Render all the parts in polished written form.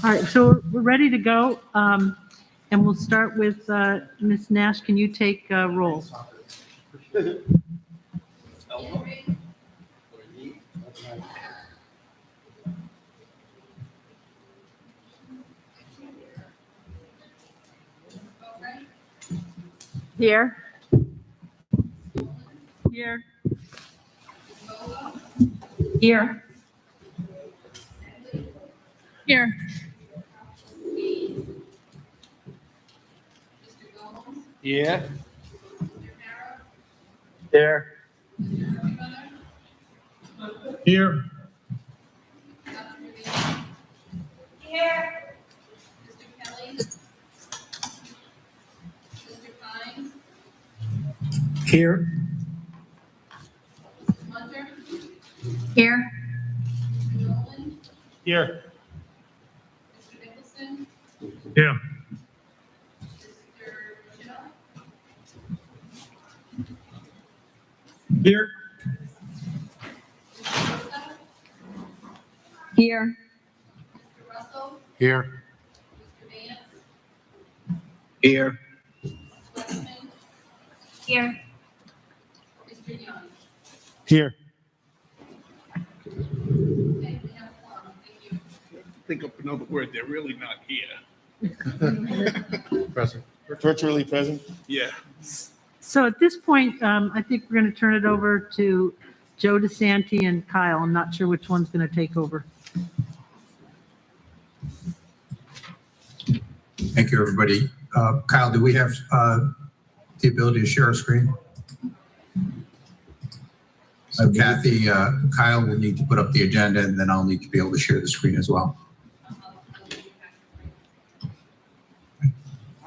All right, so we're ready to go. And we'll start with Ms. Nash. Can you take roll? Here. Here. Here. Here. Yeah. There. Here. Here. Mr. Kelly. Mr. Pines. Here. Mr. Munter. Here. Mr. Nolan. Here. Mr. Nicholson. Yeah. Mr. Rochelle. Here. Mr. Rosa. Here. Mr. Russell. Here. Mr. Vance. Here. Mr. Westman. Here. Mr. Young. Here. Okay, we have one. Thank you. Think of another word, they're really not here. Present. Virtually present. Yeah. So at this point, I think we're going to turn it over to Joe DeSanti and Kyle. I'm not sure which one's going to take over. Thank you, everybody. Kyle, do we have the ability to share a screen? So Kathy, Kyle will need to put up the agenda, and then I'll need to be able to share the screen as well.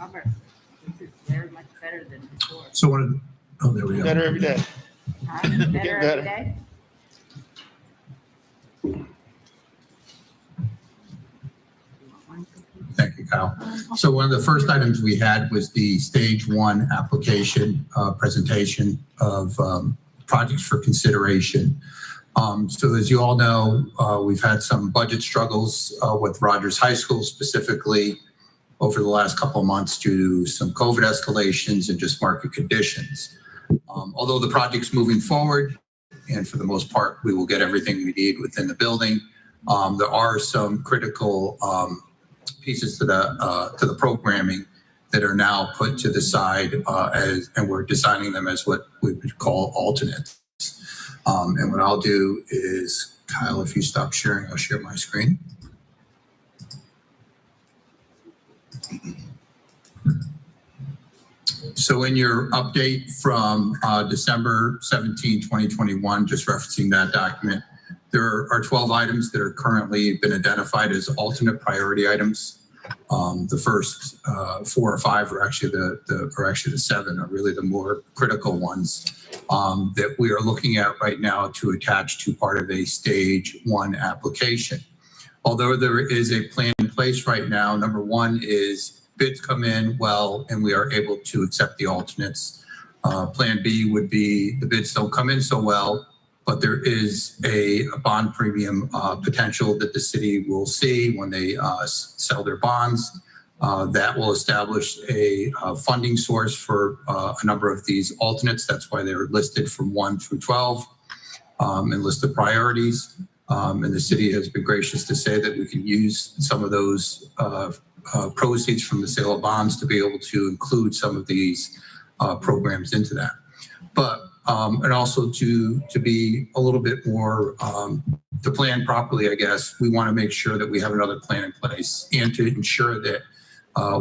Robert, this is very much better than before. So one of the, oh, there we go. Better every day. Huh? Getting Better better. every day? Thank you, Kyle. So one of the first items we had was the stage one application presentation of projects for consideration. So as you all know, we've had some budget struggles with Rogers High School specifically over the last couple of months due to some COVID escalations and just market conditions. Although the project's moving forward, and for the most part, we will get everything we need within the building, there are some critical pieces to the programming that are now put to the side and we're designing them as what we would call alternates. And what I'll do is, Kyle, if you stop sharing, I'll share my screen. So in your update from December 17, 2021, just referencing that document, there are 12 items that are currently been identified as alternate priority items. The first 4 or 5 are actually the 7 are really the more critical ones that we are looking at right now to attach to part of a stage 1 application. Although there is a plan in place right now, number 1 is bids come in well and we are able to accept the alternates. Plan B would be the bids don't come in so well, but there is a bond premium potential that the city will see when they sell their bonds. That will establish a funding source for a number of these alternates. That's why they're listed from 1 through 12 and list of priorities. And the city has been gracious to say that we can use some of those proceeds from the sale of bonds to be able to include some of these programs into that. But and also to be a little bit more to plan properly, I guess, we want to make sure that we have another plan in place and to ensure that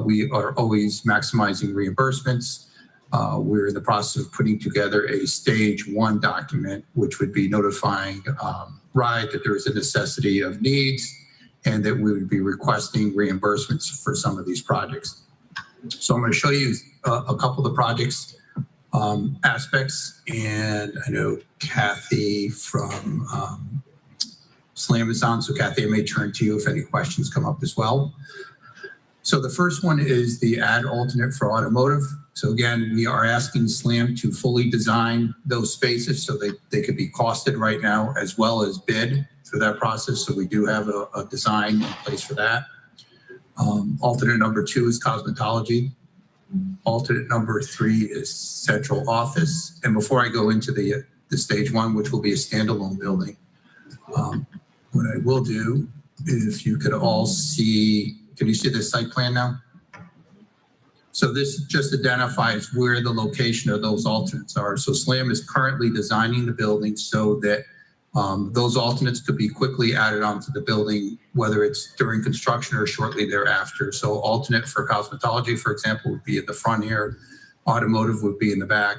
we are always maximizing reimbursements. We're in the process of putting together a stage 1 document, which would be notifying RIDE that there is a necessity of needs and that we would be requesting reimbursements for some of these projects. So I'm going to show you a couple of the projects aspects, and I know Kathy from SLAM is on, so Kathy, I may turn to you if any questions come up as well. So the first one is the add alternate for automotive. So again, we are asking SLAM to fully design those spaces so they could be costed right now as well as bid through that process. So we do have a design in place for that. Alternate number 2 is cosmetology. Alternate number 3 is central office. And before I go into the stage 1, which will be a standalone building, what I will do, if you could all see, can you see the site plan now? So this just identifies where the location of those alternates are. So SLAM is currently designing the building so that those alternates could be quickly added onto the building, whether it's during construction or shortly thereafter. So alternate for cosmetology, for example, would be at the front here. Automotive would be in the back.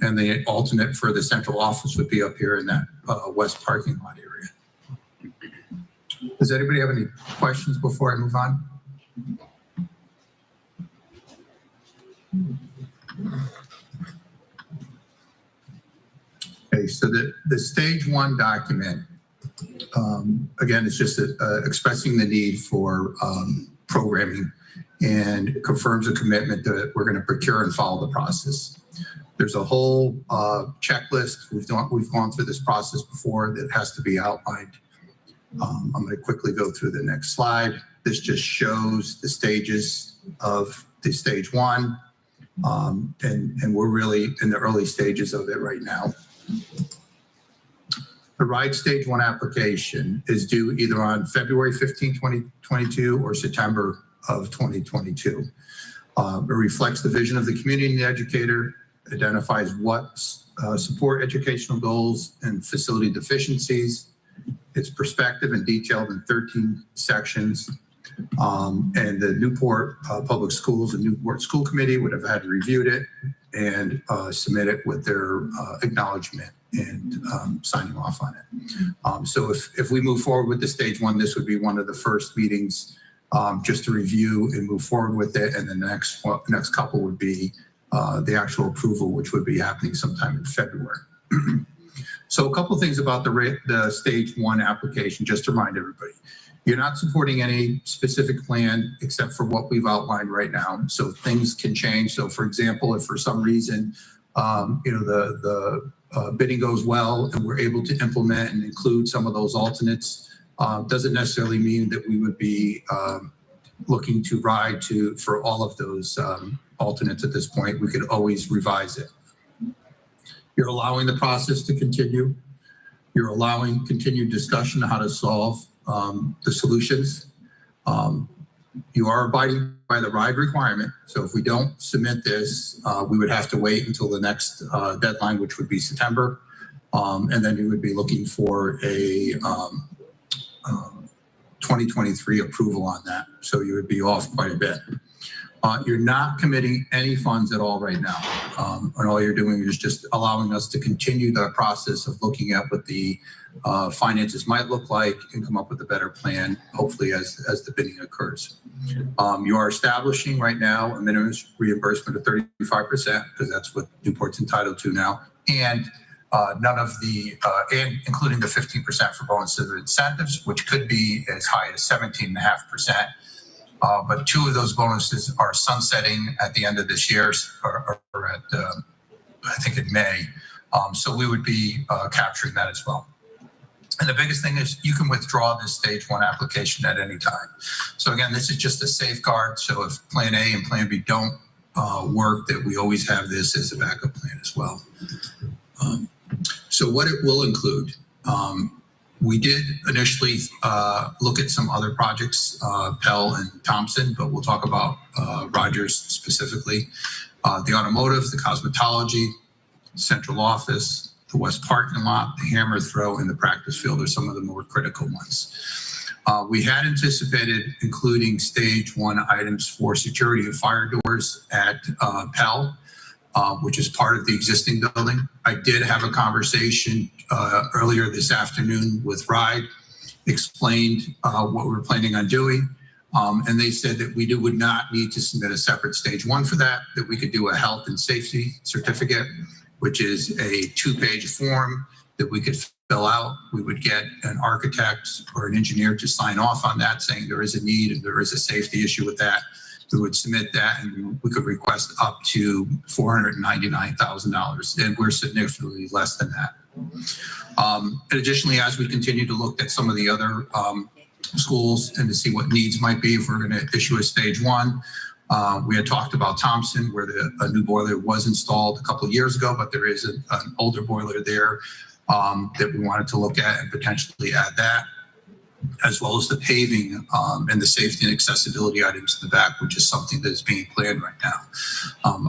And the alternate for the central office would be up here in that west parking lot area. Does anybody have any questions before I move on? Okay, so the stage 1 document, again, is just expressing the need for programming and confirms a commitment that we're going to procure and follow the process. There's a whole checklist. We've gone through this process before that has to be outlined. I'm going to quickly go through the next slide. This just shows the stages of the stage 1. And we're really in the early stages of it right now. The RIDE Stage 1 application is due either on February 15, 2022 or September of 2022. It reflects the vision of the community and the educator, identifies what support educational goals and facility deficiencies. It's perspective and detailed in 13 sections. And the Newport Public Schools and Newport School Committee would have had reviewed it and submit it with their acknowledgement and signing off on it. So if we move forward with the stage 1, this would be one of the first meetings just to review and move forward with it. And the next couple would be the actual approval, which would be happening sometime in February. So a couple of things about the stage 1 application, just to remind everybody. You're not supporting any specific plan except for what we've outlined right now. So things can change. So for example, if for some reason, the bidding goes well and we're able to implement and include some of those alternates, doesn't necessarily mean that we would be looking to ride for all of those alternates at this point. We could always revise it. You're allowing the process to continue. You're allowing continued discussion on how to solve the solutions. You are abiding by the RIDE requirement. So if we don't submit this, we would have to wait until the next deadline, which would be September. And then you would be looking for a 2023 approval on that. So you would be off quite a bit. You're not committing any funds at all right now. And all you're doing is just allowing us to continue the process of looking at what the finances might look like and come up with a better plan, hopefully as the bidding occurs. You are establishing right now a minimum reimbursement of 35% because that's what Newport's entitled to now. And none of the, and including the 15% for bonuses and incentives, which could be as high as 17.5%. But 2 of those bonuses are sunsetting at the end of this year or at, I think in May. So we would be capturing that as well. And the biggest thing is you can withdraw this stage 1 application at any time. So again, this is just a safeguard. So if plan A and plan B don't work, that we always have this as a backup plan as well. So what it will include, we did initially look at some other projects, Pell and Thompson, but we'll talk about Rogers specifically. The automotive, the cosmetology, central office, the west parking lot, the hammer throw, and the practice field are some of the more critical ones. We had anticipated including stage 1 items for security and fire doors at Pell, which is part of the existing building. I did have a conversation earlier this afternoon with RIDE, explained what we're planning on doing. And they said that we would not need to submit a separate stage 1 for that we could do a health and safety certificate, which is a 2-page form that we could fill out. We would get an architect or an engineer to sign off on that, saying there is a need and there is a safety issue with that. We would submit that and we could request up to $499,000, and we're significantly less than that. And additionally, as we continue to look at some of the other schools and to see what needs might be if we're going to issue a stage one. We had talked about Thompson, where a new boiler was installed a couple of years ago, but there is an older boiler there that we wanted to look at and potentially add that, as well as the paving and the safety and accessibility items in the back, which is something that is being planned right now.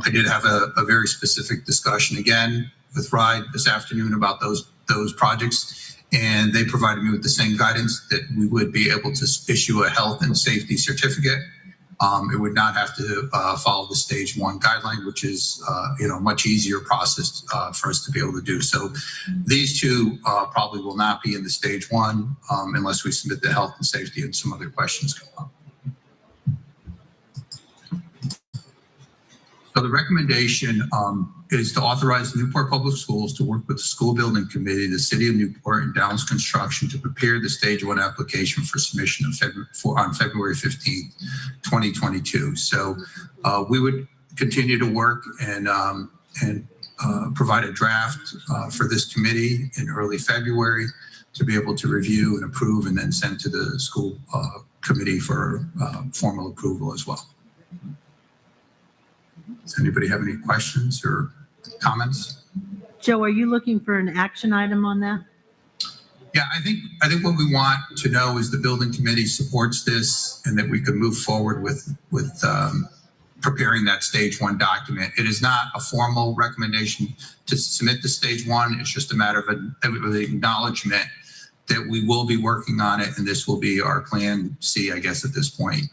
I did have a very specific discussion again with RIDE this afternoon about those projects, and they provided me with the same guidance that we would be able to issue a health and safety certificate. It would not have to follow the stage one guideline, which is much easier process for us to be able to do. So these two probably will not be in the stage one unless we submit the health and safety and some other questions come up. So the recommendation is to authorize Newport Public Schools to work with the School Building Committee, the City of Newport, and Downs Construction to prepare the Stage 1 application for submission on February 15th, 2022. So we would continue to work and provide a draft for this committee in early February to be able to review and approve and then send to the school committee for formal approval as well. Does anybody have any questions or comments? Joe, are you looking for an action item on that? Yeah, I think what we want to know is the building committee supports this and that we can move forward with preparing that stage one document. It is not a formal recommendation to submit to stage one. It's just a matter of an acknowledgement that we will be working on it, and this will be our plan C, I guess, at this point.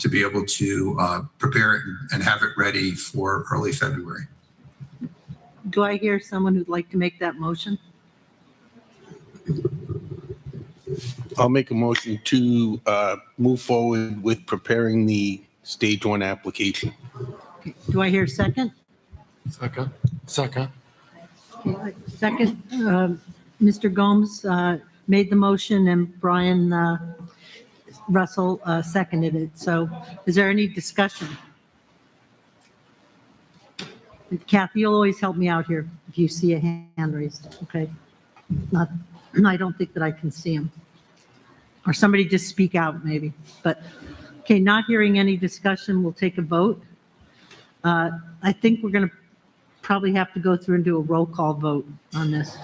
To be able to prepare it and have it ready for early February. Do I hear someone who'd like to make that motion? I'll make a motion to move forward with preparing the stage one application. Do I hear a second? Second. Okay, second, Mr. Gomes made the motion and Brian Russell seconded it. So is there any discussion? Kathy, you'll always help me out here if you see a hand raised, okay? I don't think that I can see him. Or somebody just speak out maybe. But, okay, not hearing any discussion, we'll take a vote. I think we're going to probably have to go through and do a roll call vote on this.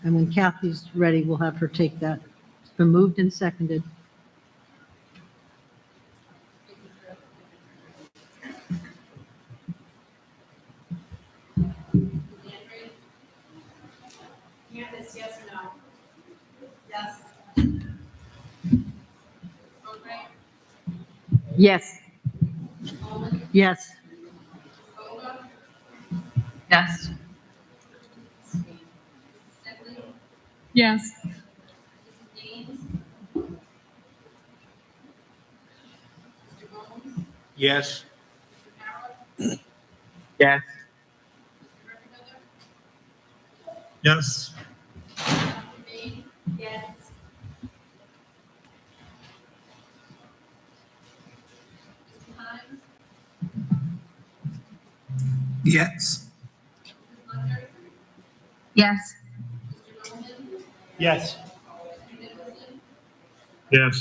And when Kathy's ready, we'll have her take that. It's been moved and seconded. Candace, yes or no? Yes. Okay. Yes. Coleman, Yes. Boga, Yes. Stephanie, Yes. James, Mr. Gomes, Yes. Mr. Carroll, Yes. Mr. Rickenfeller, Yes. Dr. Bain, yes. Mr. Hines, Yes. Mrs. Leonard, Yes. Mr. Roman, Yes. Mr. Nicholson, Yes.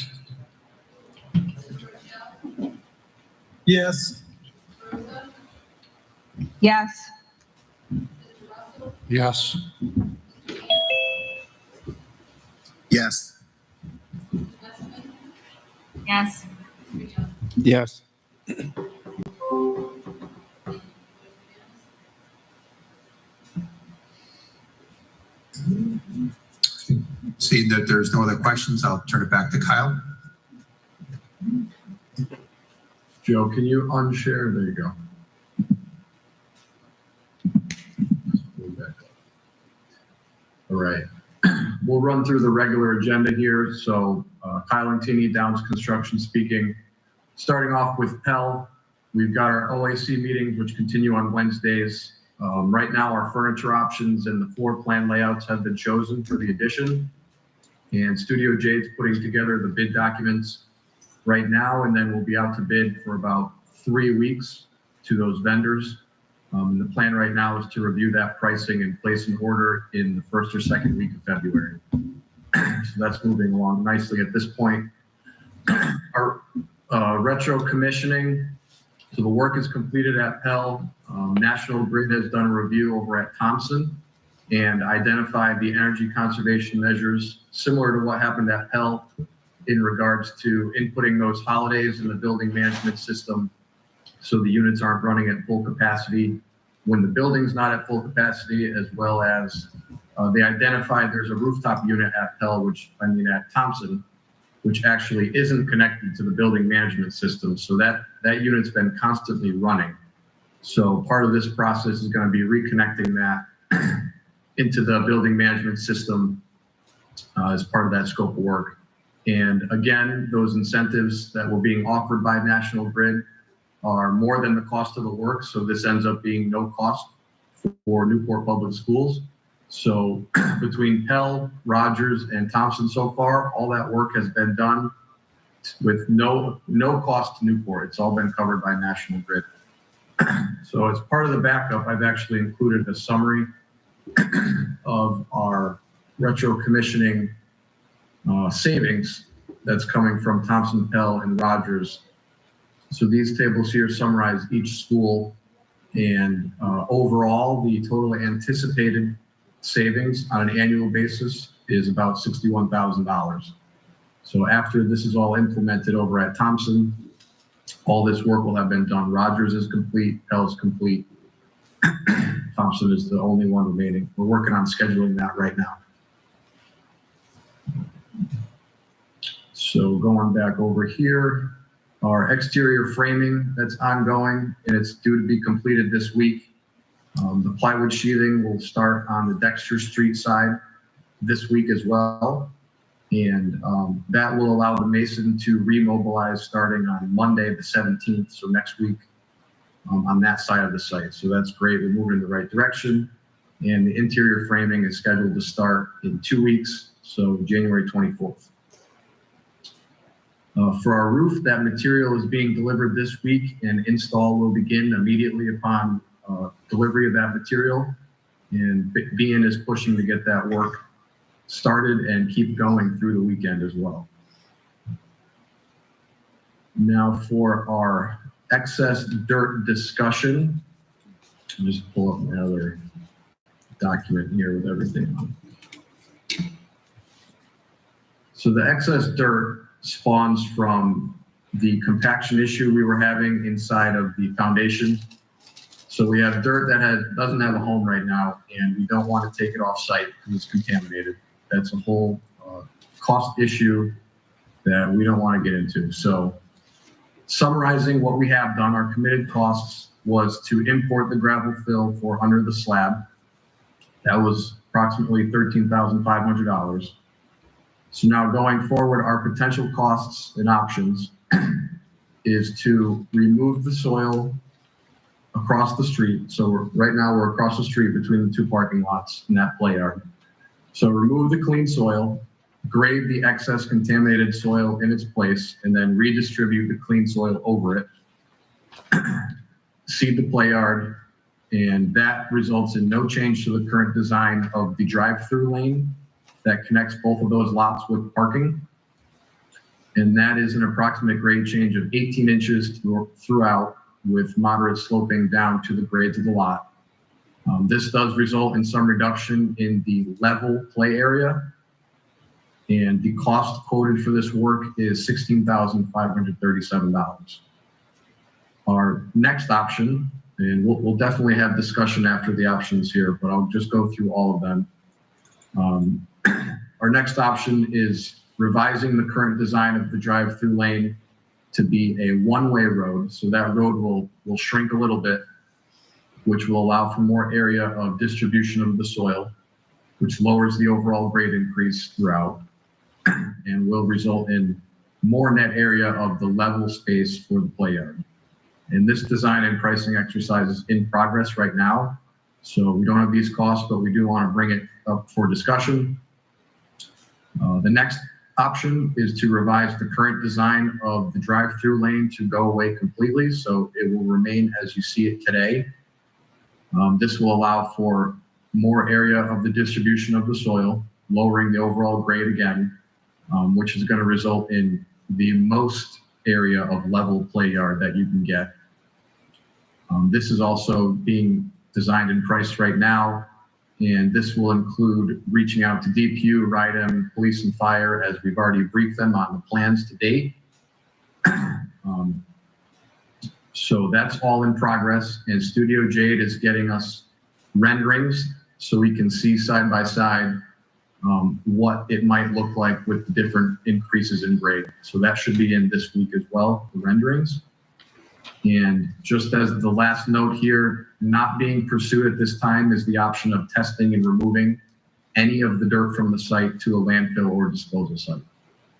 Mrs. Rochelle, Yes. Rosa, Yes. Mr. Russell, Yes. Yes. Mr. Westman, Yes. Mr. Young. Yes. Seeing that there's no other questions, I'll turn it back to Kyle. Joe, can you unshare? There you go. All right. We'll run through the regular agenda here. So Kyle and Tini, Downs Construction speaking. Starting off with Pell, we've got our OAC meetings, which continue on Wednesdays. Right now, our furniture options and the floor plan layouts have been chosen for the addition. And Studio Jade's putting together the bid documents right now, and then we'll be out to bid for about 3 weeks to those vendors. The plan right now is to review that pricing and place an order in the first or second week of February. So that's moving along nicely at this point. Our retro commissioning, so the work is completed at Pell. National Grid has done a review over at Thompson and identified the energy conservation measures similar to what happened at Pell in regards to inputting those holidays in the building management system so the units aren't running at full capacity when the building's not at full capacity, as well as they identified there's a rooftop unit at Pell, at Thompson, which actually isn't connected to the building management system. So that unit's been constantly running. So part of this process is going to be reconnecting that into the building management system as part of that scope of work. And again, those incentives that were being offered by National Grid are more than the cost of the work. So this ends up being no cost for Newport Public Schools. So between Pell, Rogers, and Thompson so far, all that work has been done with no cost to Newport. It's all been covered by National Grid. So as part of the backup, I've actually included a summary of our retro commissioning savings that's coming from Thompson, Pell, and Rogers. So these tables here summarize each school, and overall, the total anticipated savings on an annual basis is about $61,000. So after this is all implemented over at Thompson, all this work will have been done. Rogers is complete, Pell is complete. Thompson is the only one remaining. We're working on scheduling that right now. So going back over here, our exterior framing that's ongoing, and it's due to be completed this week. The plywood sheathing will start on the Dexter Street side this week as well. And that will allow the mason to remobilize starting on Monday, the 17th, so next week on that side of the site. So that's great, we're moving in the right direction. And the interior framing is scheduled to start in 2 weeks, so January 24th. For our roof, that material is being delivered this week, and install will begin immediately upon delivery of that material. And BN is pushing to get that work started and keep going through the weekend as well. Now for our excess dirt discussion, I'll just pull up my other document here with everything on. So the excess dirt spawns from the compaction issue we were having inside of the foundation. So we have dirt that doesn't have a home right now, and we don't want to take it off site because it's contaminated. That's a whole cost issue that we don't want to get into. So summarizing what we have done, our committed costs was to import the gravel fill for under the slab. That was approximately $13,500. So now going forward, our potential costs and options is to remove the soil across the street. So right now we're across the street between the two parking lots in that play yard. So remove the clean soil, grade the excess contaminated soil in its place, and then redistribute the clean soil over it. Seed the play yard, and that results in no change to the current design of the drive-through lane that connects both of those lots with parking. And that is an approximate grade change of 18 inches throughout, with moderate sloping down to the grades of the lot. This does result in some reduction in the level play area. And the cost quoted for this work is $16,537. Our next option, and we'll definitely have discussion after the options here, but I'll just go through all of them. Our next option is revising the current design of the drive-through lane to be a one-way road. So that road will shrink a little bit, which will allow for more area of distribution of the soil, which lowers the overall grade increase throughout and will result in more net area of the level space for the play yard. And this design and pricing exercise is in progress right now. So we don't have these costs, but we do want to bring it up for discussion. The next option is to revise the current design of the drive-through lane to go away completely. So it will remain as you see it today. This will allow for more area of the distribution of the soil, lowering the overall grade again, which is going to result in the most area of level play yard that you can get. This is also being designed and priced right now, and this will include reaching out to DPU, RIDEM, police and fire, as we've already briefed them on the plans to date. So that's all in progress, and Studio Jade is getting us renderings so we can see side by side what it might look like with the different increases in grade. So that should be in this week as well, the renderings. And just as the last note here, not being pursued at this time is the option of testing and removing any of the dirt from the site to a landfill or disposal site.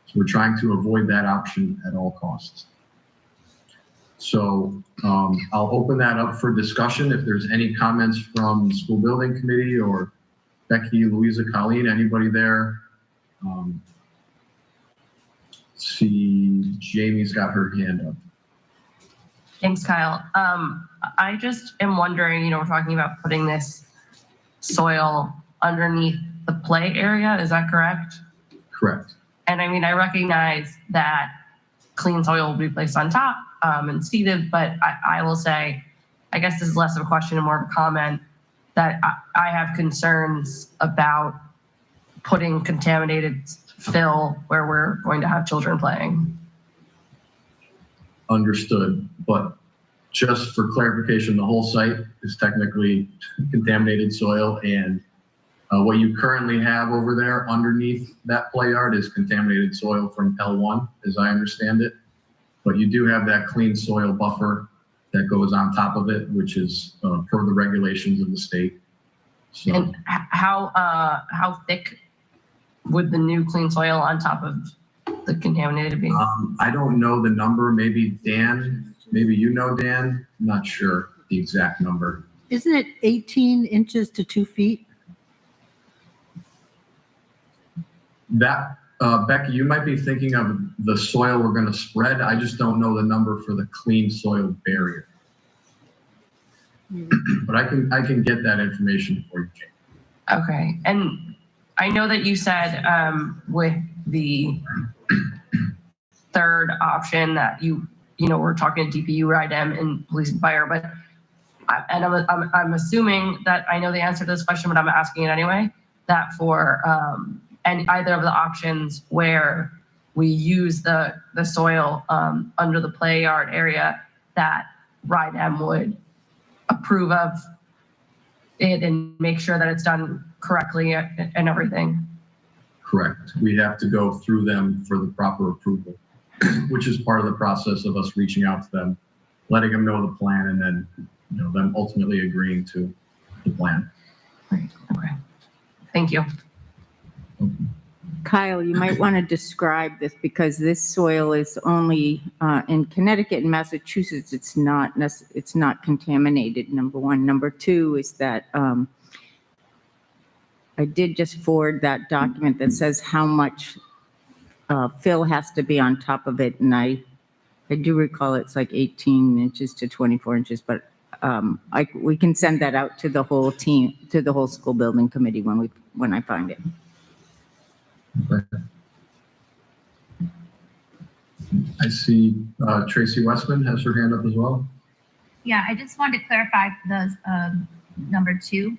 So we're trying to avoid that option at all costs. So I'll open that up for discussion. If there's any comments from the school building committee or Becky, Louisa, Colleen, anybody there? See, Jamie's got her hand up. Thanks, Kyle. I just am wondering, we're talking about putting this soil underneath the play area. Is that correct? Correct. And I mean, I recognize that clean soil will be placed on top and seeded, but I will say, I guess this is less of a question and more of a comment, that I have concerns about putting contaminated fill where we're going to have children playing. Understood, but just for clarification, the whole site is technically contaminated soil, and what you currently have over there underneath that play yard is contaminated soil from L1, as I understand it. But you do have that clean soil buffer that goes on top of it, which is per the regulations of the state. So, And how thick would the new clean soil on top of the contaminated be? I don't know the number. Maybe Dan, maybe you know, Dan. I'm not sure the exact number. Isn't it 18 inches to 2 feet? That, Becky, you might be thinking of the soil we're going to spread. I just don't know the number for the clean soil barrier. But I can get that information for you, Jane. Okay, and I know that you said with the third option that we're talking to DPU, RIDEM, and police and fire, but I'm assuming that I know the answer to this question, but I'm asking it anyway, that for and either of the options where we use the soil under the play yard area, that RIDEM would approve of it and make sure that it's done correctly and everything. Correct. We have to go through them for the proper approval, which is part of the process of us reaching out to them, letting them know the plan, and then them ultimately agreeing to the plan. Right. Okay. Thank you. Kyle, you might want to describe this, because this soil is only in Connecticut and Massachusetts. It's not contaminated. Number one. Number two is that I did just forward that document that says how much fill has to be on top of it, and I do recall it's like 18 inches to 24 inches, but we can send that out to the whole team, to the whole school building committee when I find it. I see Tracy Westman has her hand up as well. Yeah, I just wanted to clarify the number 2.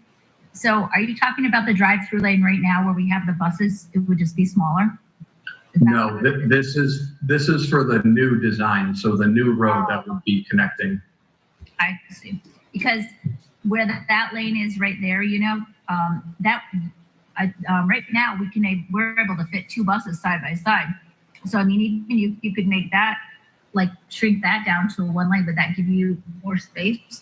So are you talking about the drive-through lane right now where we have the buses? It would just be smaller? No, this is for the new design. So the new road that would be connecting. I see. Because where that lane is right there, right now we're able to fit 2 buses side by side. So I mean, even you could make that, like, shrink that down to 1 lane, but that give you more space.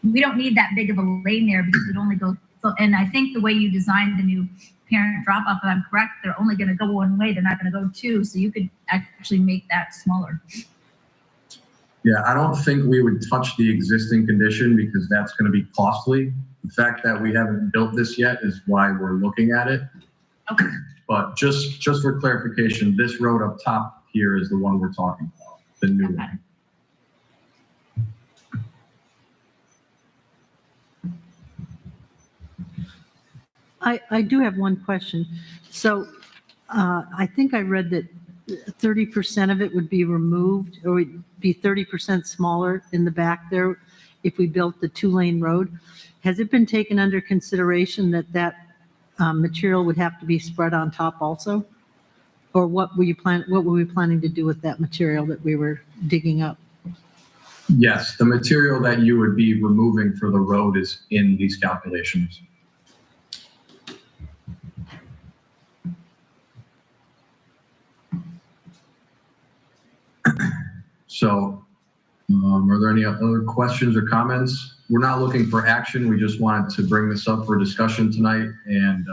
We don't need that big of a lane there because it only goes. And I think the way you designed the new parent drop off, if I'm correct, they're only going to go 1 way. They're not going to go 2. So you could actually make that smaller. Yeah, I don't think we would touch the existing condition because that's going to be costly. The fact that we haven't built this yet is why we're looking at it. Okay. But just for clarification, this road up top here is the one we're talking about, the new one. I do have one question. So I think I read that 30% of it would be removed, or would be 30% smaller in the back there if we built the 2-lane road. Has it been taken under consideration that that material would have to be spread on top also? Or what were we planning to do with that material that we were digging up? Yes, the material that you would be removing for the road is in these calculations. So, are there any other questions or comments? We're not looking for action. We just wanted to bring this up for discussion tonight, and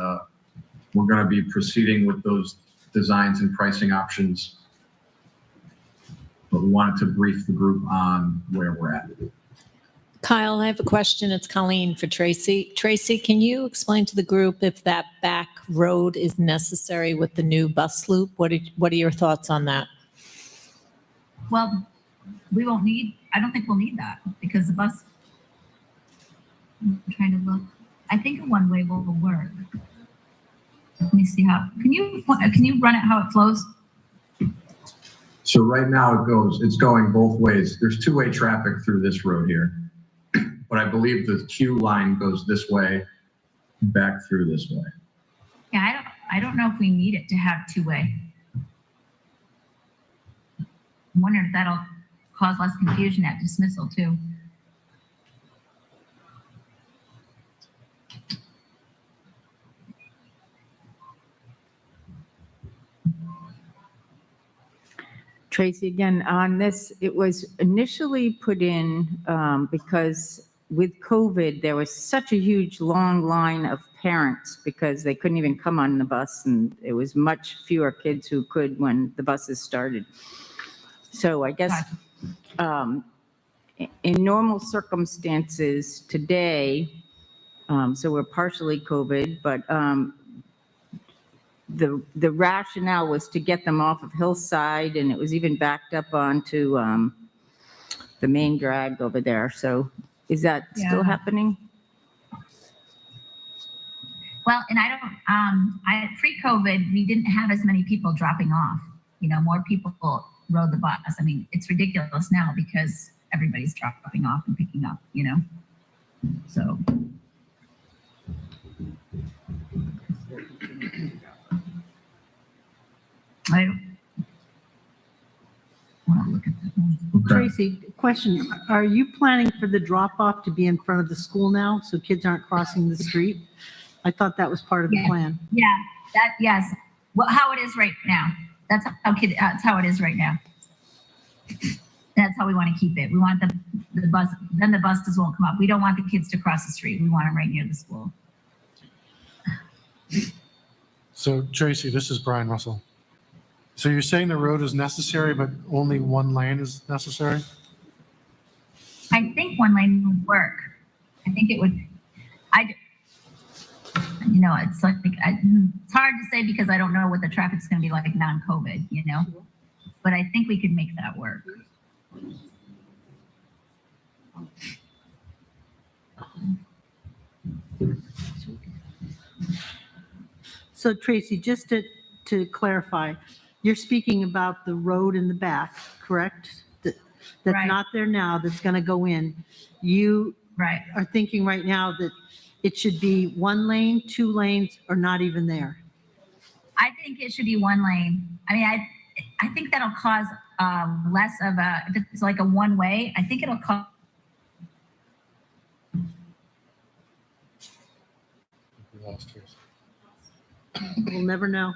we're going to be proceeding with those designs and pricing options. But we wanted to brief the group on where we're at. Kyle, I have a question. It's Colleen for Tracy. Tracy, can you explain to the group if that back road is necessary with the new bus loop? What are your thoughts on that? Well, we won't need, I don't think we'll need that because the bus, I'm trying to look. I think a one-way will work. Let me see how, can you run it how it flows? So right now it's going both ways. There's two-way traffic through this road here. But I believe the queue line goes this way, back through this way. Yeah, I don't know if we need it to have two-way. I'm wondering if that'll cause less confusion at dismissal too. Tracy, again, on this, it was initially put in because with COVID, there was such a huge long line of parents because they couldn't even come on the bus, and it was much fewer kids who could when the buses started. So I guess in normal circumstances today, so we're partially COVID, but the rationale was to get them off of Hillside, and it was even backed up onto the main drag over there. So is that still happening? Well, and pre-COVID, we didn't have as many people dropping off. You know, more people rode the bus. I mean, it's ridiculous now because everybody's dropping off and picking up, you know? So. I want to look at that one. Okay. Tracy, question, are you planning for the drop-off to be in front of the school now, so kids aren't crossing the street? I thought that was part of the plan. Yeah, yes. Well, how it is right now. That's how it is right now. That's how we want to keep it. We want the bus, then the buses won't come up. We don't want the kids to cross the street. We want them right near the school. So Tracy, this is Brian Russell. So you're saying the road is necessary, but only one lane is necessary? I think one lane would work. I think it would. It's like it's hard to say because I don't know what the traffic's going to be like non-COVID, you know. But I think we could make that work. So Tracy, just to clarify, you're speaking about the road in the back, correct? That's Right. not there now, that's going to go in. You Right. are thinking right now that it should be 1 lane, 2 lanes, or not even there? I think it should be 1 lane. I mean, I think that'll cause less of if it's like a one-way, I think it'll cause. We lost Tracy. We'll never know.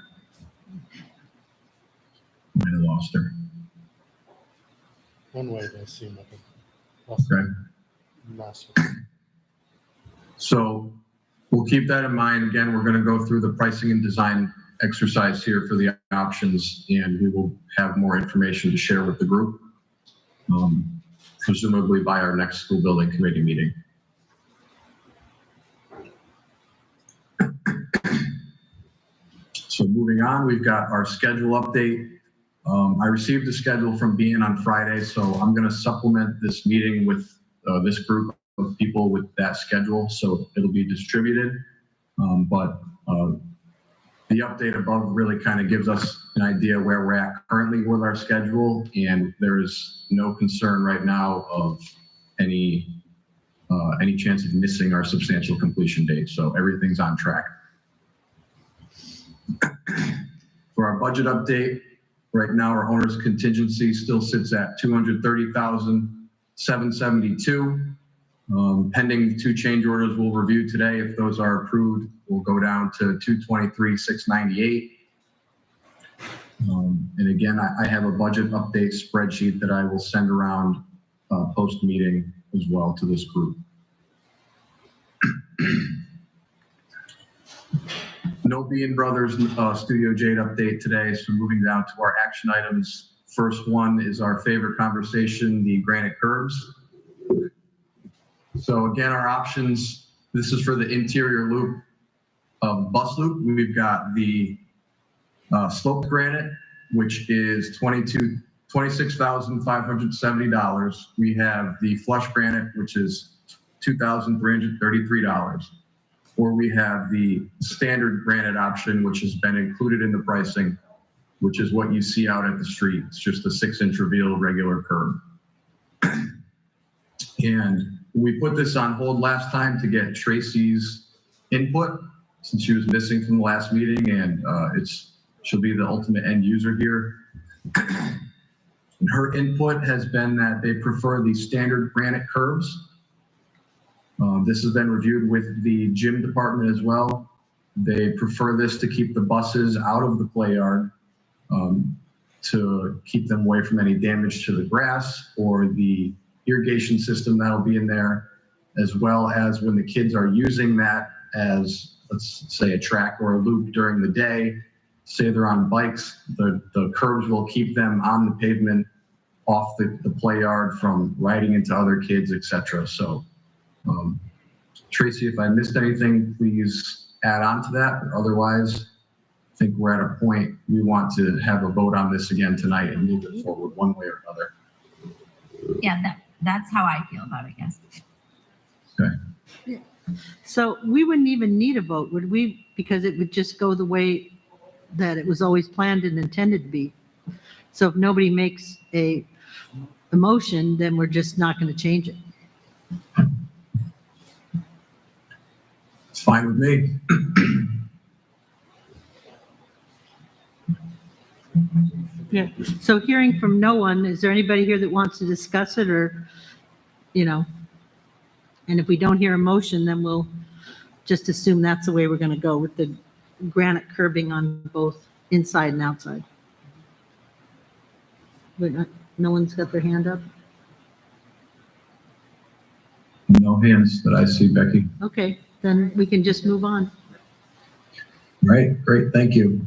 Might have lost her. One way does seem like a less Okay. mess. So we'll keep that in mind. Again, we're going to go through the pricing and design exercise here for the options, and we will have more information to share with the group, presumably by our next school building committee meeting. So moving on, we've got our schedule update. I received the schedule from Bean on Friday, so I'm going to supplement this meeting with this group of people with that schedule, so it'll be distributed. But The update above really kind of gives us an idea where we're at currently with our schedule, and there's no concern right now of any chance of missing our substantial completion date. So everything's on track. For our budget update, right now our owner's contingency still sits at $230,772. Pending 2 change orders we'll review today. If those are approved, we'll go down to $223,698. And again, I have a budget update spreadsheet that I will send around post-meeting as well to this group. No Bean Brothers Studio Jade update today, so moving down to our action items. First one is our favorite conversation, the granite curbs. So again, our options, this is for the interior loop of bus loop. We've got the sloped granite, which is $26,570. We have the flush granite, which is $2,333. Or we have the standard granite option, which has been included in the pricing, which is what you see out at the street. It's just a 6-inch reveal regular curb. And we put this on hold last time to get Tracy's input, since she was missing from the last meeting, and she'll be the ultimate end user here. And her input has been that they prefer the standard granite curbs. This has been reviewed with the gym department as well. They prefer this to keep the buses out of the play yard, to keep them away from any damage to the grass or the irrigation system that'll be in there, as well as when the kids are using that as, let's say, a track or a loop during the day, say they're on bikes, the curbs will keep them on the pavement off the play yard from riding into other kids, etc. So Tracy, if I missed anything, please add on to that. But otherwise, I think we're at a point we want to have a vote on this again tonight and move it forward one way or another. Yeah, that's how I feel about it, yes. Okay. So we wouldn't even need a vote, would we? Because it would just go the way that it was always planned and intended to be. So if nobody makes a motion, then we're just not going to change it. It's fine with me. Yeah. So hearing from no one, is there anybody here that wants to discuss it, or, and if we don't hear a motion, then we'll just assume that's the way we're going to go with the granite curbing on both inside and outside. But no one's got their hand up? No hands that I see, Becky. Okay, then we can just move on. All right, great, thank you.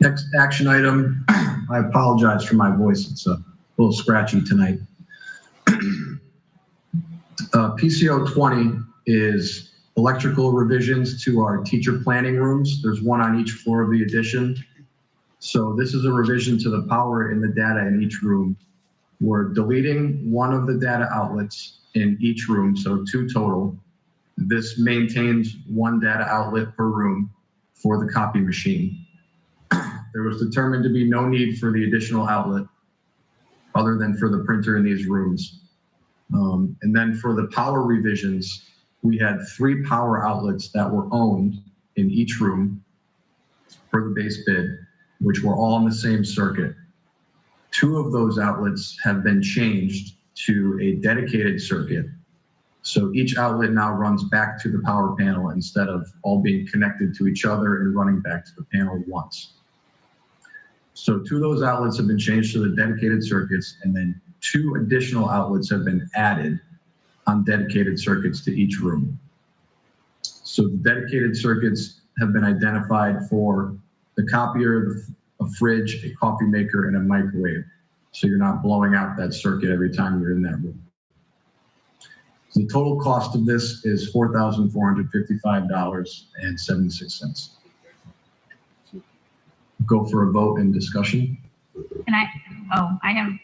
Next action item, I apologize for my voice, it's a little scratchy tonight. PCO 20 is electrical revisions to our teacher planning rooms. There's one on each floor of the addition. So this is a revision to the power in the data in each room. We're deleting one of the data outlets in each room, so 2 total. This maintains 1 data outlet per room for the copy machine. There was determined to be no need for the additional outlet other than for the printer in these rooms. And then for the power revisions, we had 3 power outlets that were owned in each room for the base bid, which were all on the same circuit. 2 of those outlets have been changed to a dedicated circuit. So each outlet now runs back to the power panel instead of all being connected to each other and running back to the panel once. So 2 of those outlets have been changed to the dedicated circuits, and then 2 additional outlets have been added on dedicated circuits to each room. So the dedicated circuits have been identified for the copier, a fridge, a coffee maker, and a microwave. So you're not blowing out that circuit every time you're in that room. So the total cost of this is $4,455.76. Go for a vote and discussion. And I have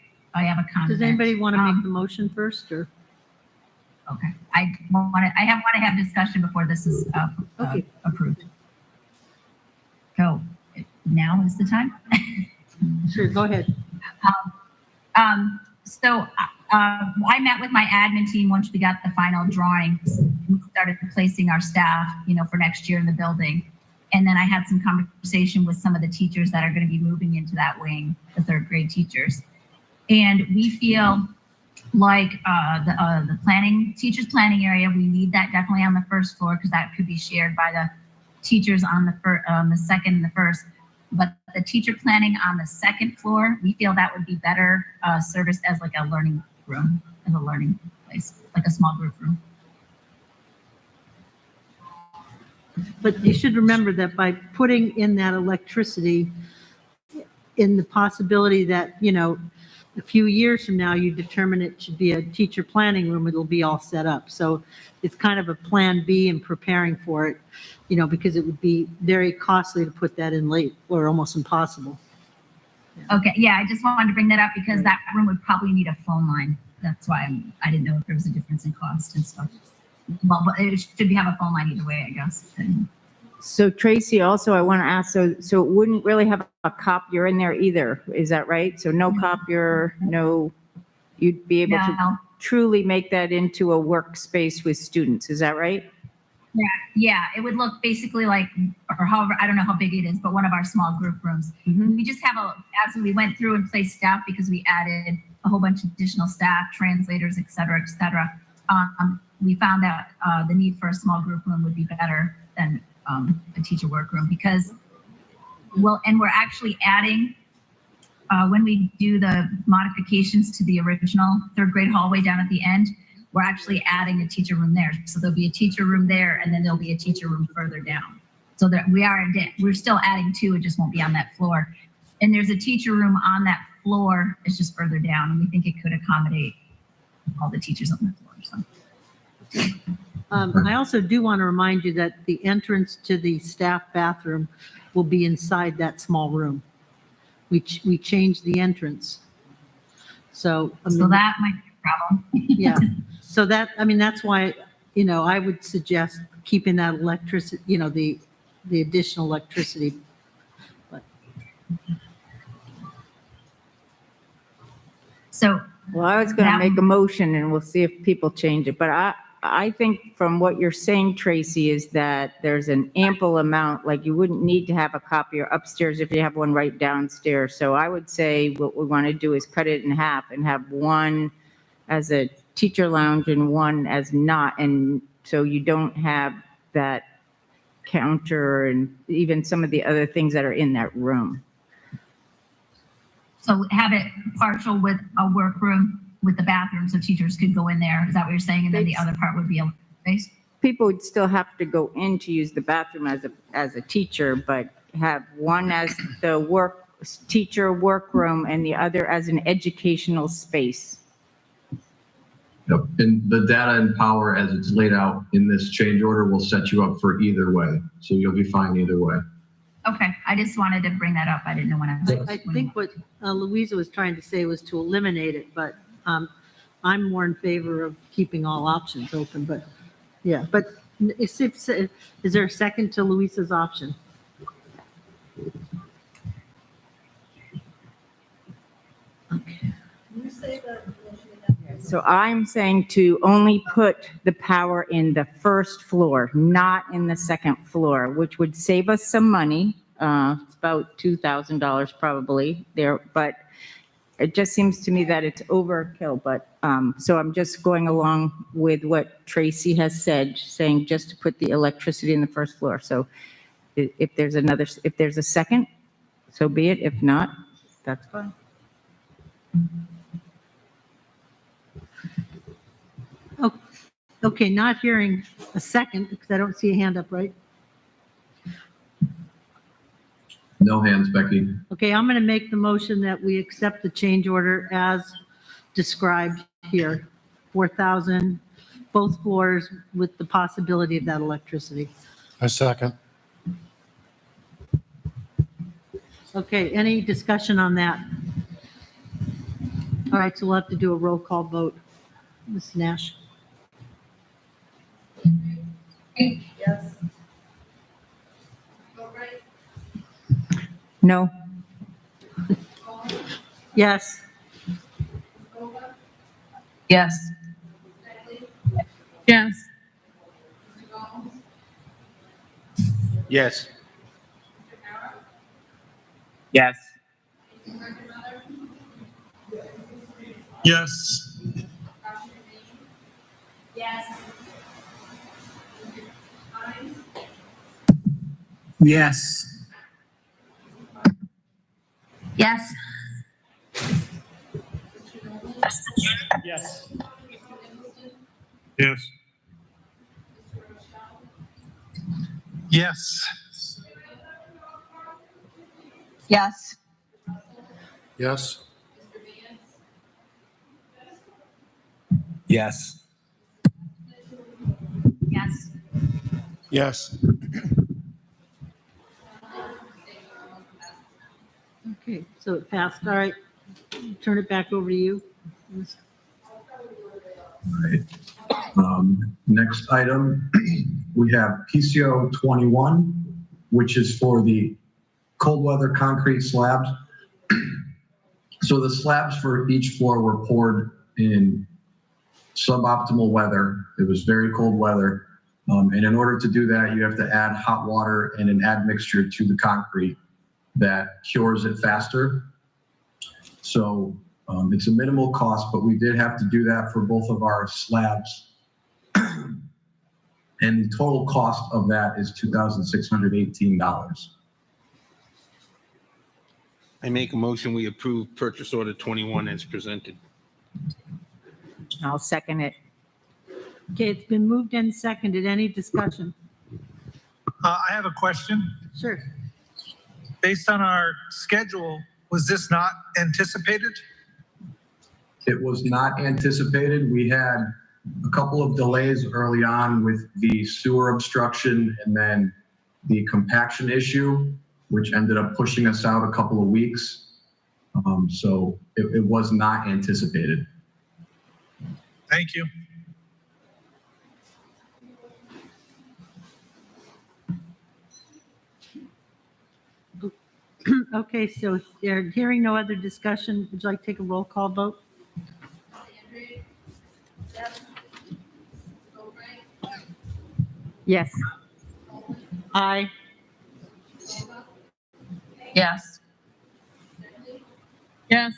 a comment. Does anybody want to make the motion first, or? Okay, I want to have discussion before this is Okay. approved. now is the time. Sure, go ahead. I met with my admin team once we got the final drawings. We started placing our staff, for next year in the building. And then I had some conversation with some of the teachers that are going to be moving into that wing, the third grade teachers. And we feel like the teachers planning area, we need that definitely on the first floor because that could be shared by the teachers on the second and the first. But the teacher planning on the second floor, we feel that would be better serviced as like a learning room, as a learning place, like a small group room. But you should remember that by putting in that electricity, in the possibility that, a few years from now, you determine it should be a teacher planning room, it'll be all set up. So it's kind of a plan B in preparing for it, because it would be very costly to put that in late or almost impossible. Okay, yeah, I just wanted to bring that up because that room would probably need a phone line. That's why I didn't know if there was a difference in cost and stuff. Well, but it should have a phone line either way, I guess. So Tracy, also I want to ask, so it wouldn't really have a copier in there either, is that right? So no copier, you'd be able to truly make that into a workspace with students, is that right? Yeah, it would look basically like, or however, I don't know how big it is, but one of our small group rooms. We just have as we went through and placed staff because we added a whole bunch of additional staff, translators, et cetera, we found out the need for a small group room would be better than a teacher workroom because, and we're actually adding, when we do the modifications to the original third grade hallway down at the end, we're actually adding a teacher room there. So there'll be a teacher room there and then there'll be a teacher room further down. So that we're still adding two, it just won't be on that floor. And there's a teacher room on that floor, it's just further down and we think it could accommodate all the teachers on the floor. So. I also do want to remind you that the entrance to the staff bathroom will be inside that small room. We changed the entrance. So that might be a problem. Yeah. So that's why, I would suggest keeping that electricity, the additional electricity. But. Well, I was going to make a motion and we'll see if people change it, but I think from what you're saying, Tracy, is that there's an ample amount, like you wouldn't need to have a copier upstairs if you have one right downstairs. So I would say what we want to do is cut it in half and have one as a teacher lounge and one as not. And so you don't have that counter and even some of the other things that are in that room. So have it partial with a workroom with the bathroom so teachers could go in there. Is that what you're saying? And then the other part would be a space? People would still have to go in to use the bathroom as a teacher, but have one as the teacher workroom and the other as an educational space. Yep, and the data and power as it's laid out in this change order will set you up for either way. So you'll be fine either way. Okay, I just wanted to bring that up. I didn't know when I was. I think what Louisa was trying to say was to eliminate it, but I'm more in favor of keeping all options open, but yeah, but is there a second to Louisa's option? Okay. So I'm saying to only put the power in the first floor, not in the second floor, which would save us some money. It's about $2,000 probably there, but it just seems to me that it's overkill. But so I'm just going along with what Tracy has said, saying just to put the electricity in the first floor. So if there's a second, so be it. If not, that's fine. Okay, not hearing a second because I don't see a hand up, right? No hands, Becky. Okay, I'm going to make the motion that we accept the change order as described here, 4,000, both floors with the possibility of that electricity. I second. Okay, any discussion on that? All right, so we'll have to do a roll call vote. Ms. Nash? Yes. Albright, No. Yes. Yes. Yes. Yes. Yes. Yes. Yes. Yes. Yes. Yes. Yes. Yes. Yes. Yes. Yes. Yes. Okay, so it passed. All right. Turn it back over to you. Next item, we have PCO 21, which is for the cold weather concrete slabs. So the slabs for each floor were poured in suboptimal weather. It was very cold weather. And in order to do that, you have to add hot water and an admixture to the concrete that cures it faster. So it's a minimal cost, but we did have to do that for both of our slabs. And the total cost of that is $2,618. I make a motion, we approve purchase order 21 as presented. I'll second it. Okay, it's been moved and seconded. Any discussion? I have a question. Sure. Based on our schedule, was this not anticipated? It was not anticipated. We had a couple of delays early on with the sewer obstruction and then the compaction issue, which ended up pushing us out a couple of weeks. So it was not anticipated. Thank you. Okay, so hearing no other discussion, would you like to take a roll call vote? Yes. Aye. Yes. Yes.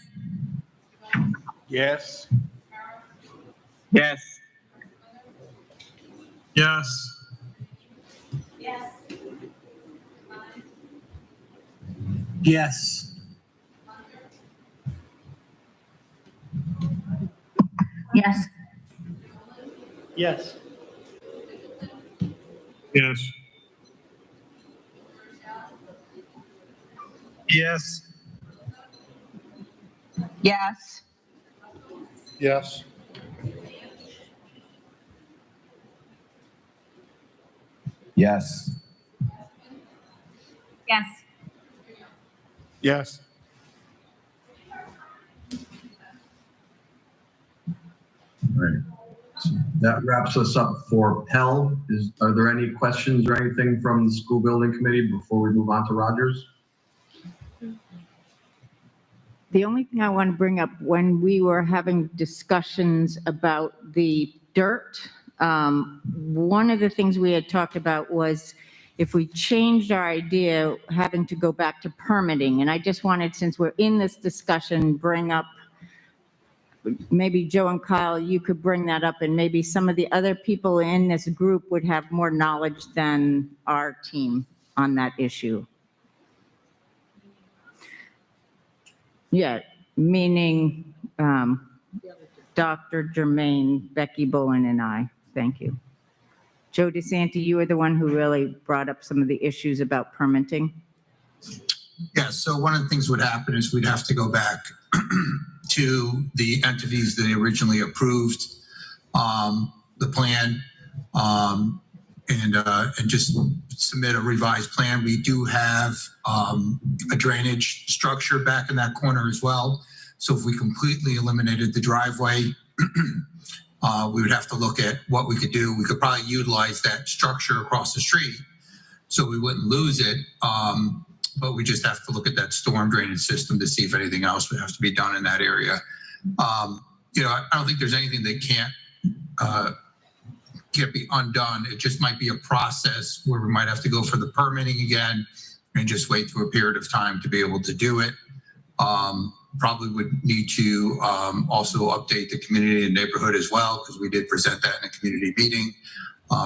Yes. Yes. Yes. Yes. Yes. Yes. Yes. Yes. Yes. Yes. Yes. Yes. Yes. Right. So that wraps us up for Pell. Are there any questions or anything from the school building committee before we move on to Rogers? The only thing I want to bring up, when we were having discussions about the dirt, one of the things we had talked about was if we changed our idea, having to go back to permitting. And I just wanted, since we're in this discussion, bring up, maybe Joe and Kyle, you could bring that up, and maybe some of the other people in this group would have more knowledge than our team on that issue. Yeah, meaning Dr. Jermaine, Becky Bowen, and I. Thank you. Joe DeSanti, you were the one who really brought up some of the issues about permitting. Yeah, so one of the things would happen is we'd have to go back to the entities that originally approved the plan and just submit a revised plan. We do have a drainage structure back in that corner as well. So if we completely eliminated the driveway, we would have to look at what we could do. We could probably utilize that structure across the street so we wouldn't lose it. but we just have to look at that storm drainage system to see if anything else would have to be done in that area. I don't think there's anything that can't be undone. It just might be a process where we might have to go for the permitting again and just wait through a period of time to be able to do it. Probably would need to also update the community and neighborhood as well, because we did present that in a community meeting.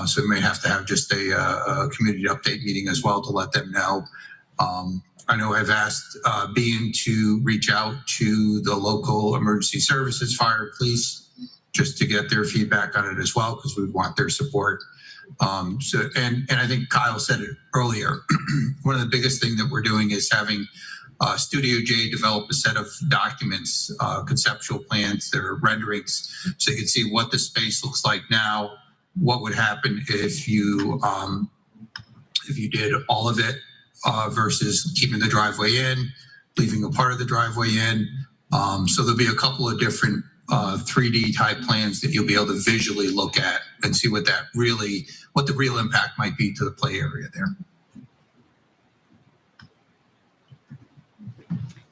So we may have to have just a community update meeting as well to let them know. I know I've asked Bean to reach out to the local emergency services, fire, police, just to get their feedback on it as well, because we want their support. And I think Kyle said it earlier. One of the biggest things that we're doing is having Studio J develop a set of documents, conceptual plans, their renderings, so you can see what the space looks like now, what would happen if you did all of it versus keeping the driveway in, leaving a part of the driveway in. So there'll be a couple of different 3D type plans that you'll be able to visually look at and see what the real impact might be to the play area there.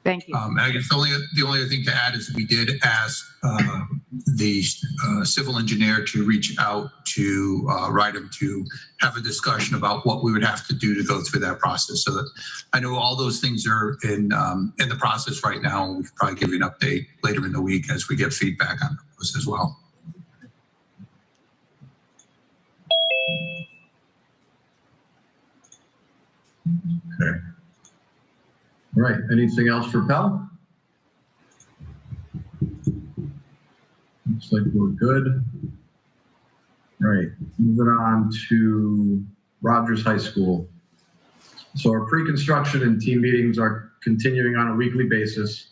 Thank you. And I guess the only other thing to add is we did ask the civil engineer to reach out to RIDEM to have a discussion about what we would have to do to go through that process. So that I know all those things are in the process right now. We could probably give you an update later in the week as we get feedback on those as well. Okay. All right, anything else for Pell? Looks like we're good. All right, moving on to Rogers High School. So our pre-construction and team meetings are continuing on a weekly basis,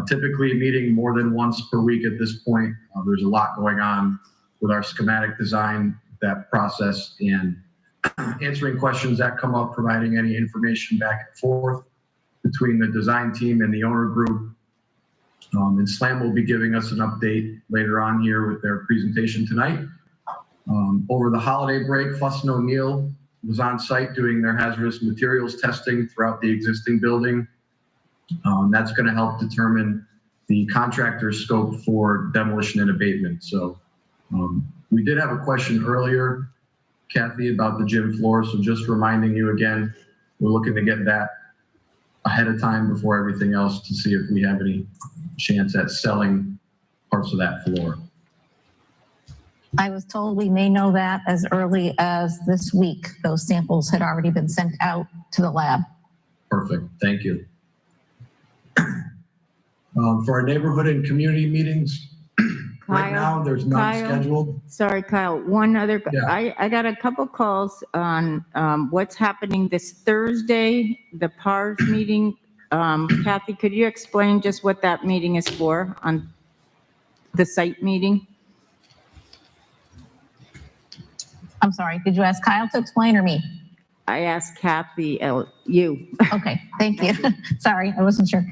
typically meeting more than once per week at this point. There's a lot going on with our schematic design, that process, and answering questions that come up, providing any information back and forth between the design team and the owner group. And SLAM will be giving us an update later on here with their presentation tonight. Over the holiday break, Fuss and O'Neill was on site doing their hazardous materials testing throughout the existing building. That's going to help determine the contractor's scope for demolition and abatement. So we did have a question earlier, Kathy, about the gym floor. So just reminding you again, we're looking to get that ahead of time before everything else to see if we have any chance at selling parts of that floor. I was told we may know that as early as this week. Those samples had already been sent out to the lab. Perfect, thank you. For our neighborhood and community meetings, right now there's none scheduled. Sorry, Kyle, one other, Yeah. I got a couple calls on what's happening this Thursday, the PARS meeting. Kathy, could you explain just what that meeting is for on the site meeting? I'm sorry, did you ask Kyle to explain or me? I asked Kathy, you. Okay, thank you. Sorry, I wasn't sure.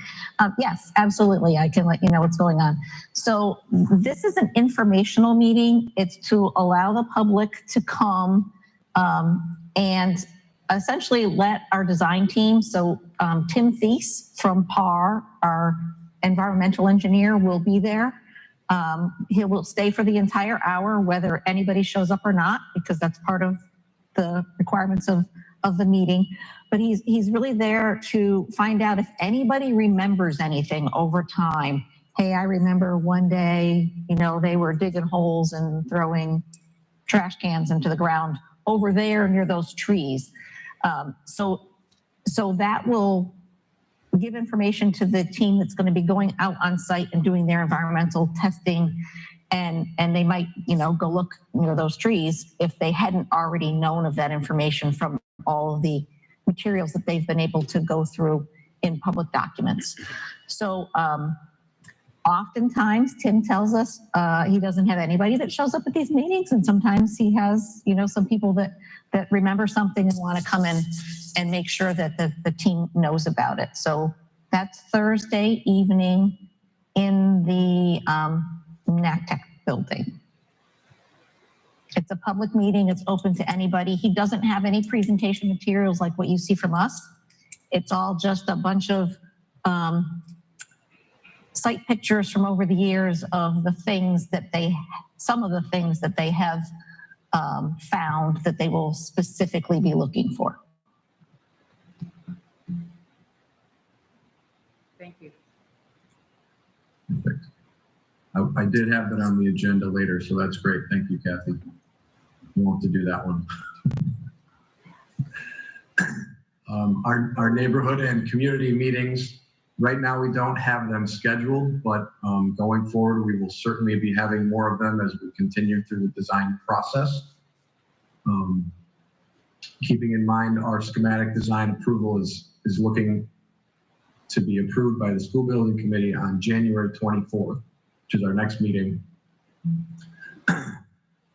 Yes, absolutely. I can let you know what's going on. So this is an informational meeting. It's to allow the public to come and essentially let our design team, so Tim Thies from PAR, our environmental engineer, will be there. He will stay for the entire hour, whether anybody shows up or not, because that's part of the requirements of the meeting. But he's really there to find out if anybody remembers anything over time. Hey, I remember one day, they were digging holes and throwing trash cans into the ground over there near those trees. So that will give information to the team that's going to be going out on site and doing their environmental testing. And they might, go look near those trees if they hadn't already known of that information from all of the materials that they've been able to go through in public documents. So oftentimes Tim tells us he doesn't have anybody that shows up at these meetings. And sometimes he has, some people that remember something and want to come in and make sure that the team knows about it. So that's Thursday evening in the NACTEC building. It's a public meeting. It's open to anybody. He doesn't have any presentation materials like what you see from us. it's all just a bunch of site pictures from over the years of the things that some of the things that they have found that they will specifically be looking for. Thank you. Perfect. I did have that on the agenda later, so that's great. Thank you, Kathy. We'll have to do that one. Our neighborhood and community meetings, right now we don't have them scheduled, but going forward, we will certainly be having more of them as we continue through the design process. Keeping in mind our schematic design approval is looking to be approved by the school building committee on January 24th, which is our next meeting.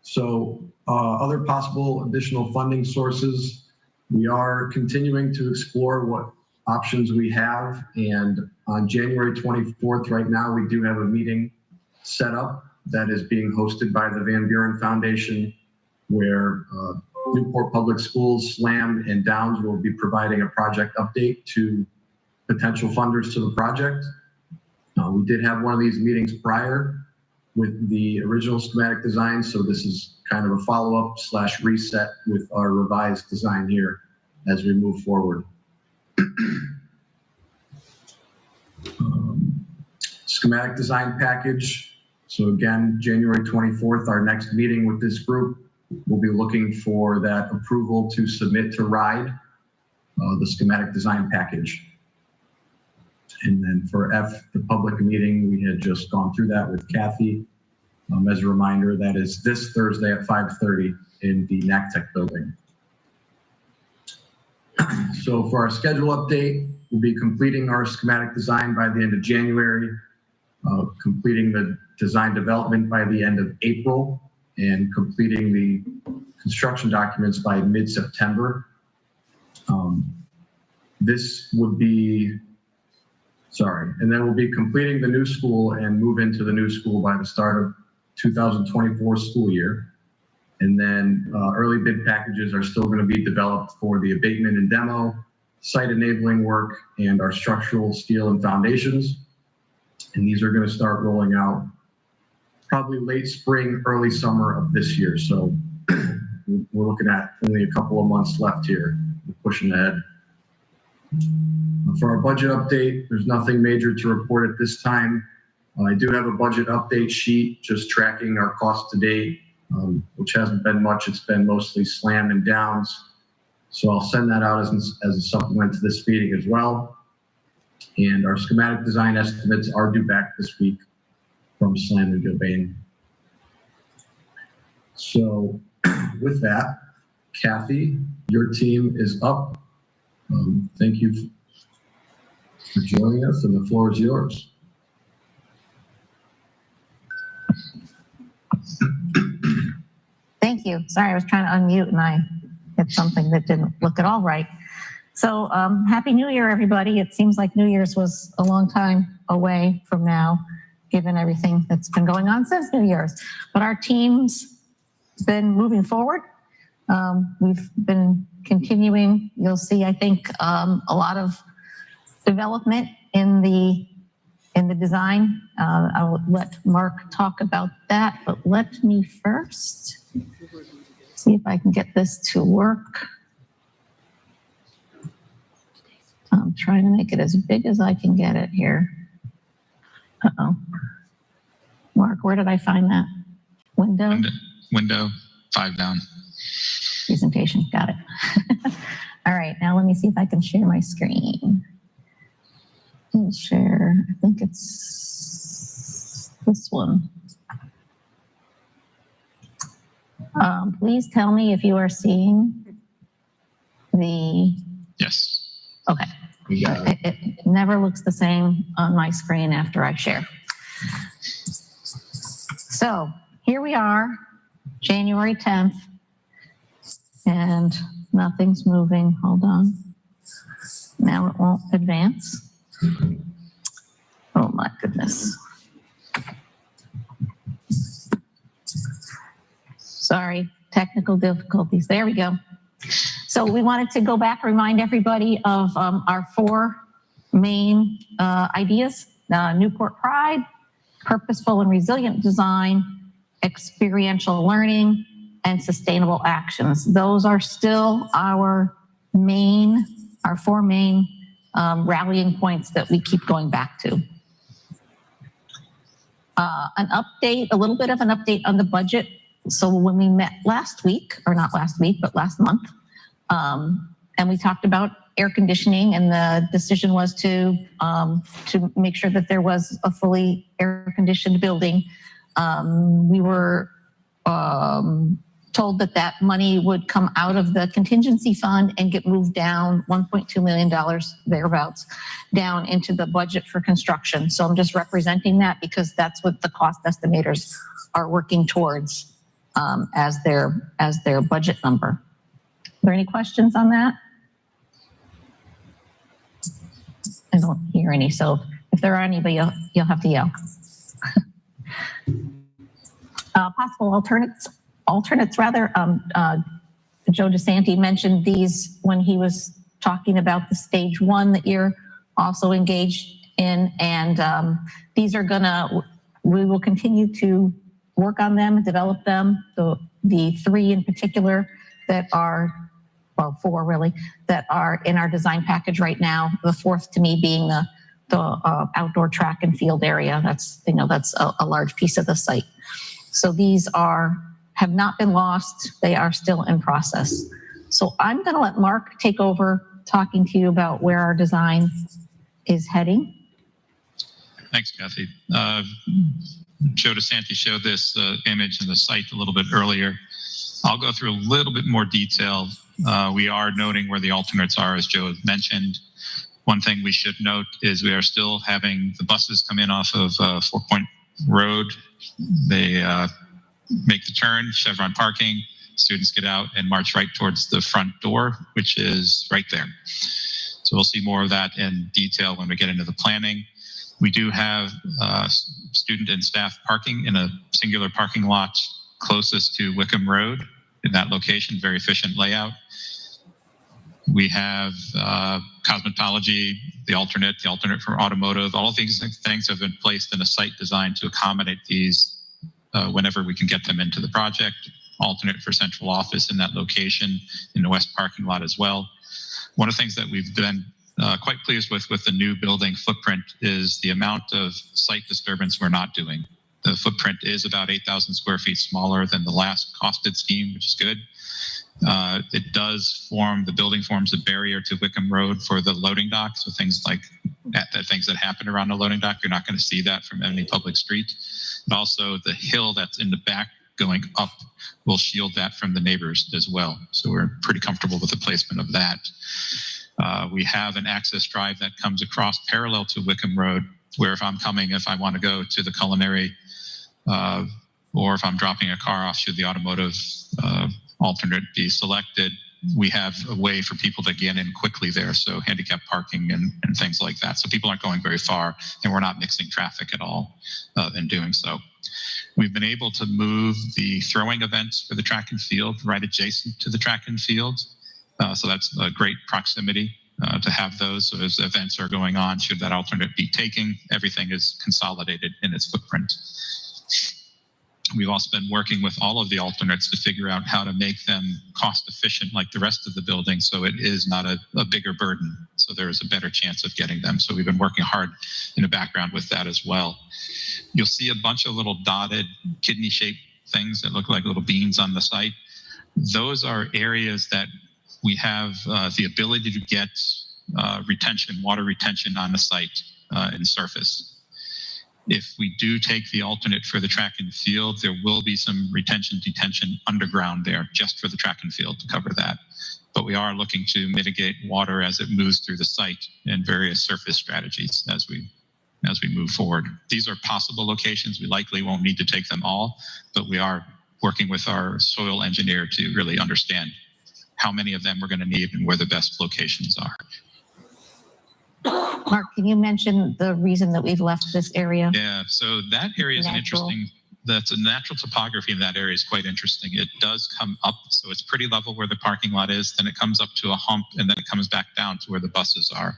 So other possible additional funding sources, we are continuing to explore what options we have. And on January 24th, right now, we do have a meeting set up that is being hosted by the Van Buren Foundation, where Newport Public Schools, SLAM, and Downs will be providing a project update to potential funders to the project. We did have one of these meetings prior with the original schematic design, so this is kind of a follow-up / reset with our revised design here as we move forward. Schematic design package. So again, January 24th, our next meeting with this group, we'll be looking for that approval to submit to RIDE, the schematic design package. And then for F, the public meeting, we had just gone through that with Kathy. As a reminder, that is this Thursday at 5:30 in the NACTech building. So for our schedule update, we'll be completing our schematic design by the end of January, completing the design development by the end of April, and completing the construction documents by mid-September. And then we'll be completing the new school and move into the new school by the start of 2024 school year. And then early bid packages are still going to be developed for the abatement and demo, site enabling work, and our structural steel and foundations. And these are going to start rolling out probably late spring, early summer of this year. So we're looking at only a couple of months left here. We're pushing ahead. For our budget update, there's nothing major to report at this time. I do have a budget update sheet just tracking our cost to date, which hasn't been much. It's been mostly SLAM and Downs. So I'll send that out as a supplement to this meeting as well. And our schematic design estimates are due back this week from SLAM and Gilbane. So with that, Kathy, your team is up. Thank you for joining us, and the floor is yours. Thank you. Sorry, I was trying to unmute and I hit something that didn't look at all right. So Happy New Year, everybody. It seems like New Year's was a long time away from now, given everything that's been going on since New Year's. But our team's been moving forward. We've been continuing. You'll see, I think, a lot of development in the design. I'll let Mark talk about that, but let me first see if I can get this to work. I'm trying to make it as big as I can get it here. Uh-oh. Mark, where did I find that? Window? Window 5 down. Presentation, got it. All right, now let me see if I can share my screen. I'll share, I think it's this one. Please tell me if you are seeing the... Yes. Okay. It never looks the same on my screen after I share. So here we are, January 10th, and nothing's moving. Hold on. Now it won't advance. Oh my goodness. Sorry, technical difficulties. There we go. So So we wanted to go back, remind everybody of our 4 main ideas: Newport Pride, purposeful and resilient design, experiential learning, and sustainable actions. Those are still our 4 main rallying points that we keep going back to. A little bit of an update on the budget. So when we met last week, or not last week, but last month, and we talked about air conditioning, and the decision was to make sure that there was a fully air conditioned building. We were told that that money would come out of the contingency fund and get moved down $1.2 million thereabouts down into the budget for construction. So I'm just representing that because that's what the cost estimators are working towards as their budget number. Are there any questions on that? I don't hear any, so if there are any, but you'll have to yell. Possible alternates rather. Joe DeSanti mentioned these when he was talking about the stage 1 that you're also engaged in, and these are we will continue to work on them, develop them. The 3 in particular that are, well, 4 really, that are in our design package right now. The 4th to me being the outdoor track and field area. That's a large piece of the site. So these have not been lost. They are still in process. So I'm going to let Mark take over talking to you about where our design is heading. Thanks, Kathy. Joe DeSanti showed this image in the site a little bit earlier. I'll go through a little bit more detail. We are noting where the alternates are, as Joe mentioned. One thing we should note is we are still having the buses come in off of 4 Point Road. They make the turn, Chevron parking, students get out and march right towards the front door, which is right there. So we'll see more of that in detail when we get into the planning. We do have student and staff parking in a singular parking lot closest to Wickham Road in that location, very efficient layout. We have cosmetology, the alternate for automotive. All of these things have been placed in a site designed to accommodate these whenever we can get them into the project. Alternate for central office in that location in the west parking lot as well. One of the things that we've been quite pleased with the new building footprint is the amount of site disturbance we're not doing. The footprint is about 8,000 square feet smaller than the last costed scheme, which is good. The building forms a barrier to Wickham Road for the loading dock. So things like things that happen around the loading dock, you're not going to see that from any public street. But also the hill that's in the back going up will shield that from the neighbors as well. So we're pretty comfortable with the placement of that. We have an access drive that comes across parallel to Wickham Road, where if I want to go to the culinary, or if I'm dropping a car off, should the automotive alternate be selected, we have a way for people to get in quickly there. So handicap parking and things like that. So people aren't going very far, and we're not mixing traffic at all in doing so. We've been able to move the throwing events for the track and field right adjacent to the track and field. So that's a great proximity to have those. So as events are going on, should that alternate be taking, everything is consolidated in its footprint. We've also been working with all of the alternates to figure out how to make them cost efficient like the rest of the building, so it is not a bigger burden. So there's a better chance of getting them. So we've been working hard in the background with that as well. You'll see a bunch of little dotted kidney-shaped things that look like little beans on the site. Those are areas that we have the ability to get water retention on the site and surface. If we do take the alternate for the track and field, there will be some detention underground there just for the track and field to cover that. But we are looking to mitigate water as it moves through the site and various surface strategies as we move forward. These are possible locations. We likely won't need to take them all, but we are working with our soil engineer to really understand how many of them we're going to need and where the best locations are. Mark, can you mention the reason that we've left this area? Yeah, so that area is an interesting that's a natural topography in that area is quite interesting. It does come up, so it's pretty level where the parking lot is, then it comes up to a hump, and then it comes back down to where the buses are.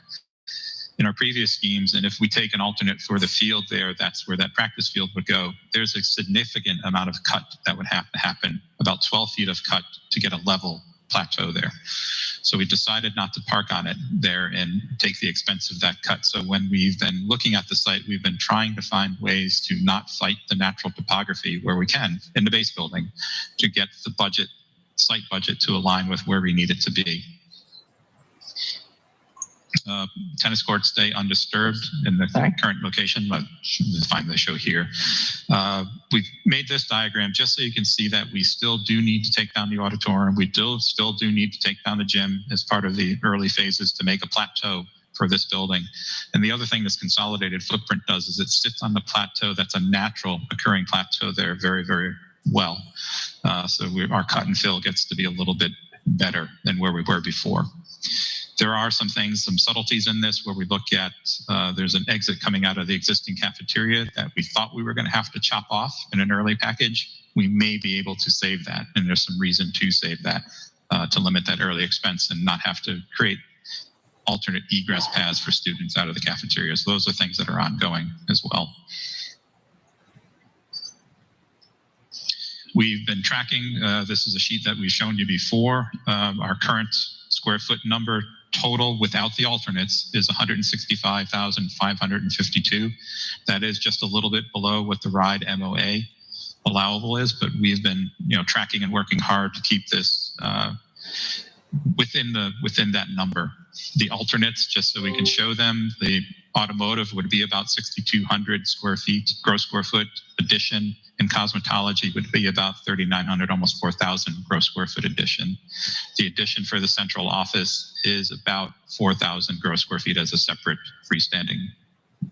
In our previous schemes, and if we take an alternate for the field there, that's where that practice field would go. There's a significant amount of cut that would have to happen, about 12 feet of cut to get a level plateau there. So we decided not to park on it there and take the expense of that cut. So when we've been looking at the site, we've been trying to find ways to not fight the natural topography where we can in the base building to get the budget, site budget, to align with where we need it to be. Tennis courts stay undisturbed in the current location, but find the show here. We've made this diagram just so you can see that we still do need to take down the auditorium. We still do need to take down the gym as part of the early phases to make a plateau for this building. And the other thing this consolidated footprint does is it sits on the plateau that's a natural occurring plateau there very, very well. So our cut and fill gets to be a little bit better than where we were before. There are some things, some subtleties in this where we look at, there's an exit coming out of the existing cafeteria that we thought we were going to have to chop off in an early package. We may be able to save that, and there's some reason to save that to limit that early expense and not have to create alternate egress paths for students out of the cafeteria. So those are things that are ongoing as well. We've been tracking, this is a sheet that we've shown you before. Our current square foot number total without the alternates is 165,552. That is just a little bit below what the RIDE MOA allowable is, but we've been tracking and working hard to keep this within that number. The alternates, just so we can show them, the automotive would be about 6,200 square feet, gross square foot addition, and cosmetology would be about 3,900, almost 4,000 gross square foot addition. The addition for the central office is about 4,000 gross square feet as a separate freestanding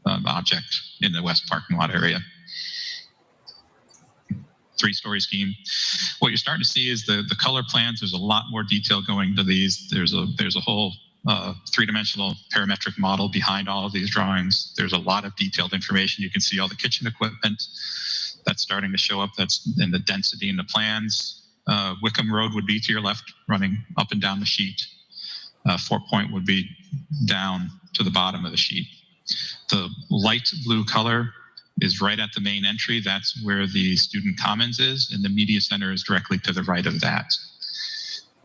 object in the west parking lot area. Three-story scheme. What you're starting to see is the color plans. There's a lot more detail going to these. There's a whole three-dimensional parametric model behind all of these drawings. There's a lot of detailed information. You can see all the kitchen equipment that's starting to show up. That's in the density in the plans. Wickham Road would be to your left, running up and down the sheet. Fort Point would be down to the bottom of the sheet. The light blue color is right at the main entry. That's where the student commons is, and the media center is directly to the right of that.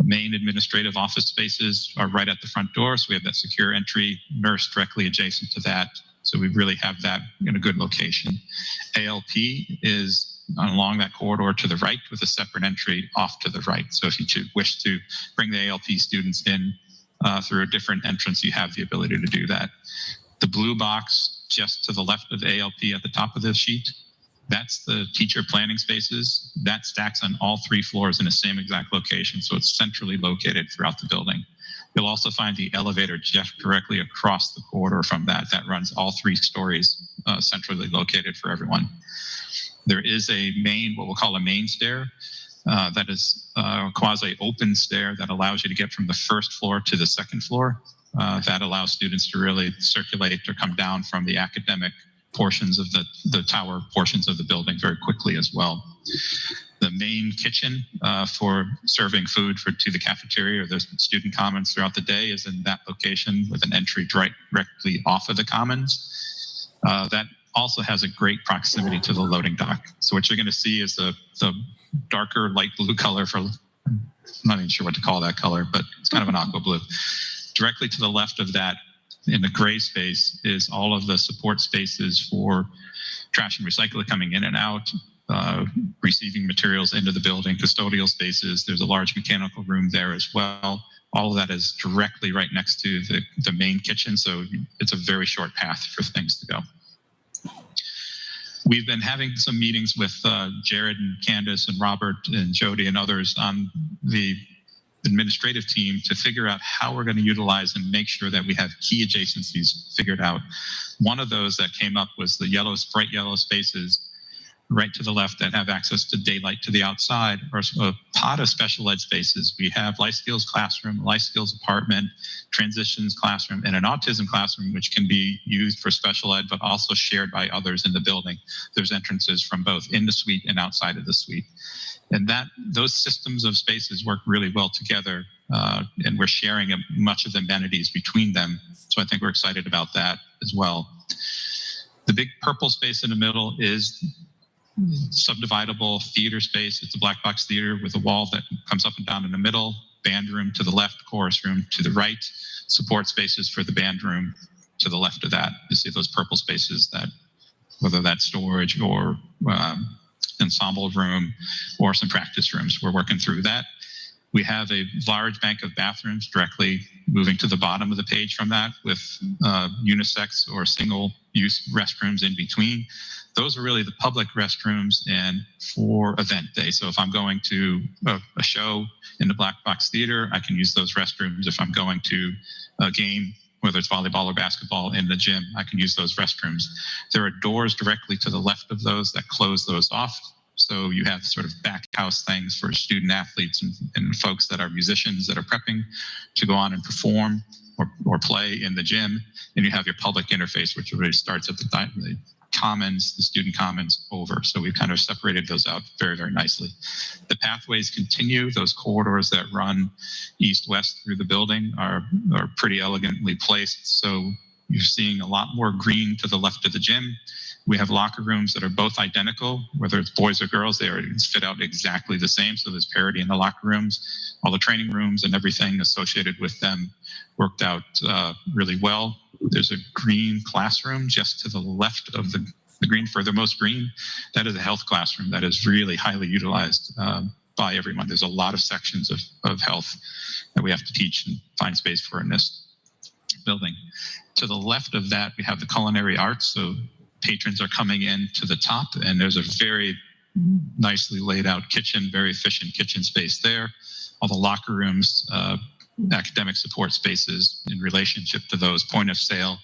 Main administrative office spaces are right at the front door, so we have that secure entry, nurse directly adjacent to that. So we really have that in a good location. ALP is along that corridor to the right with a separate entry off to the right. So if you wish to bring the ALP students in through a different entrance, you have the ability to do that. The blue box just to the left of the ALP at the top of the sheet, that's the teacher planning spaces. That stacks on all 3 floors in the same exact location, so it's centrally located throughout the building. You'll also find the elevator just directly across the corridor from that. That runs all 3 stories, centrally located for everyone. There is a main, what we'll call a main stair, that is a quasi-open stair that allows you to get from the first floor to the second floor. That allows students to really circulate or come down from the academic portions of the tower portions of the building very quickly as well. The main kitchen for serving food to the cafeteria or the student commons throughout the day is in that location with an entry directly off of the commons. That also has a great proximity to the loading dock. So what you're going to see is the darker light blue color for, I'm not even sure what to call that color, but it's kind of an aqua blue. Directly to the left of that, in the gray space, is all of the support spaces for trash and recycling coming in and out, receiving materials into the building, custodial spaces. There's a large mechanical room there as well. All of that is directly right next to the main kitchen, so it's a very short path for things to go. We've been having some meetings with Jared and Candace and Robert and Jody and others on the administrative team to figure out how we're going to utilize and make sure that we have key adjacencies figured out. One of those that came up was the bright yellow spaces right to the left that have access to daylight to the outside are a pot of special ed spaces. We have life skills classroom, life skills apartment, transitions classroom, and an autism classroom, which can be used for special ed, but also shared by others in the building. There's entrances from both in the suite and outside of the suite. And those systems of spaces work really well together, and we're sharing much of the amenities between them. So I think we're excited about that as well. The big purple space in the middle is subdividable theater space. It's a black box theater with a wall that comes up and down in the middle, band room to the left, chorus room to the right, support spaces for the band room to the left of that. You see those purple spaces, that whether that's storage or ensemble room or some practice rooms. We're working through that. We have a large bank of bathrooms directly moving to the bottom of the page from that, with unisex or single use restrooms in between. Those are really the public restrooms and for event day. So if I'm going to a show in the Black Box Theater, I can use those restrooms. If I'm going to a game, whether it's volleyball or basketball in the gym, I can use those restrooms. There are doors directly to the left of those that close those off. So you have sort of back house things for student athletes and folks that are musicians that are prepping to go on and perform or play in the gym. And you have your public interface, which really starts at the commons, the student commons over. So we've kind of separated those out very, very nicely. The pathways continue. Those corridors that run east-west through the building are pretty elegantly placed. So you're seeing a lot more green to the left of the gym. We have locker rooms that are both identical, whether it's boys or girls, they are fit out exactly the same. So there's parity in the locker rooms. All the training rooms and everything associated with them worked out really well. There's a green classroom just to the left of the green, furthermost green. That is a health classroom that is really highly utilized by everyone. There's a lot of sections of health that we have to teach and find space for in this building. To the left of that, we have the culinary arts. So patrons are coming in to the top, and there's a very nicely laid out kitchen, very efficient kitchen space there. All the locker rooms, academic support spaces in relationship to those point of sale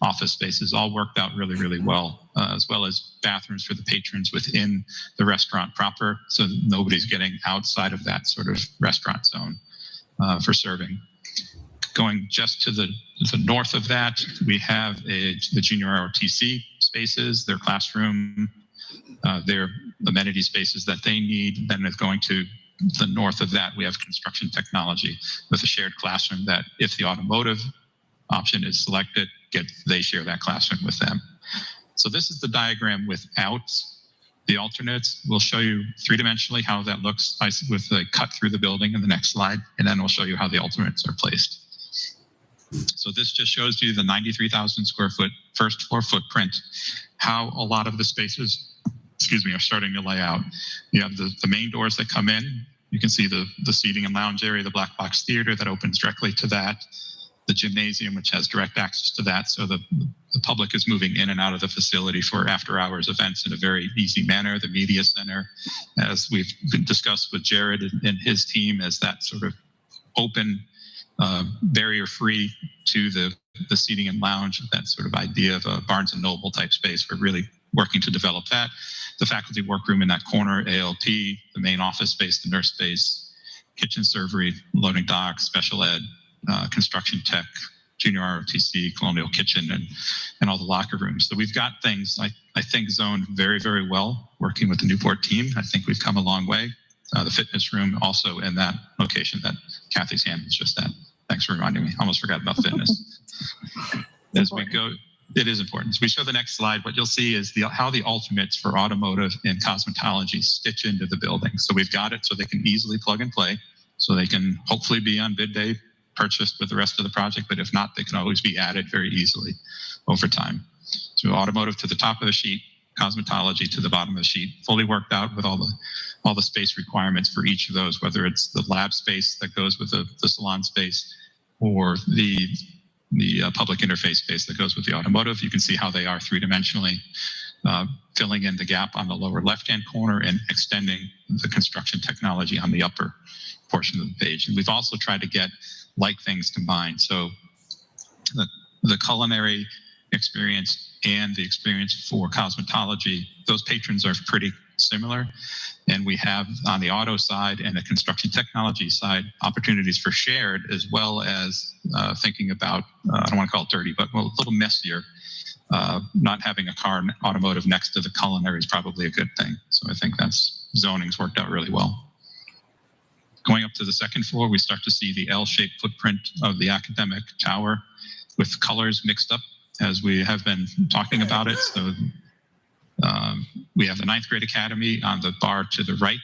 office spaces all worked out really, really well, as well as bathrooms for the patrons within the restaurant proper. So nobody's getting outside of that sort of restaurant zone for serving. Going just to the north of that, we have the junior ROTC spaces, their classroom, their amenity spaces that they need. Then going to the north of that, we have construction technology with a shared classroom that if the automotive option is selected, they share that classroom with them. So this is the diagram without the alternates. We'll show you three-dimensionally how that looks with the cut through the building in the next slide, and then we'll show you how the alternates are placed. So this just shows you the 93,000 square foot first floor footprint, how a lot of the spaces, are starting to lay out. You have the main doors that come in. You can see the seating and lounge area, the black box theater that opens directly to that, the gymnasium, which has direct access to that. So the public is moving in and out of the facility for after hours events in a very easy manner. The media center, as we've been discussed with Jared and his team, as that sort of open, barrier-free to the seating and lounge, that sort of idea of a Barnes and Noble type space. We're really working to develop that. The faculty workroom in that corner, ALP, the main office space, the nurse space, kitchen servery, loading dock, special ed, construction tech, junior ROTC, colonial kitchen, and all the locker rooms. So we've got things, I think, zoned very, very well, working with the Newport team. I think we've come a long way. The fitness room also in that location that Kathy's hand was just at. Thanks for reminding me. Almost forgot about fitness. As we go, it is important. As we show the next slide, what you'll see is how the alternates for automotive and cosmetology stitch into the building. So we've got it so they can easily plug and play, so they can hopefully be on bid day purchased with the rest of the project, but if not, they can always be added very easily over time. So automotive to the top of the sheet, cosmetology to the bottom of the sheet, fully worked out with all the space requirements for each of those, whether it's the lab space that goes with the salon space or the public interface space that goes with the automotive. You can see how they are three-dimensionally, filling in the gap on the lower left-hand corner and extending the construction technology on the upper portion of the page. And we've also tried to get like things combined. So the culinary experience and the experience for cosmetology, those patrons are pretty similar. And we have on the auto side and the construction technology side opportunities for shared, as well as thinking about, I don't want to call it dirty, but a little messier. Not having a car and automotive next to the culinary is probably a good thing. So I think zoning's worked out really well. Going up to the second floor, we start to see the L-shaped footprint of the academic tower with colors mixed up as we have been talking about it. So we have the 9th grade academy on the bar to the right.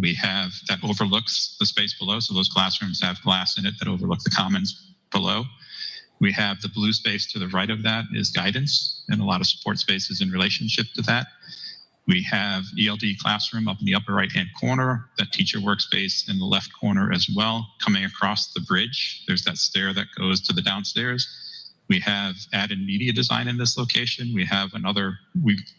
We have that overlooks the space below. So those classrooms have glass in it that overlook the commons below. We have the blue space to the right of that is guidance and a lot of support spaces in relationship to that. We have ELD classroom up in the upper right-hand corner, that teacher workspace in the left corner as well. Coming across the bridge, there's that stair that goes to the downstairs. We have added media design in this location. We've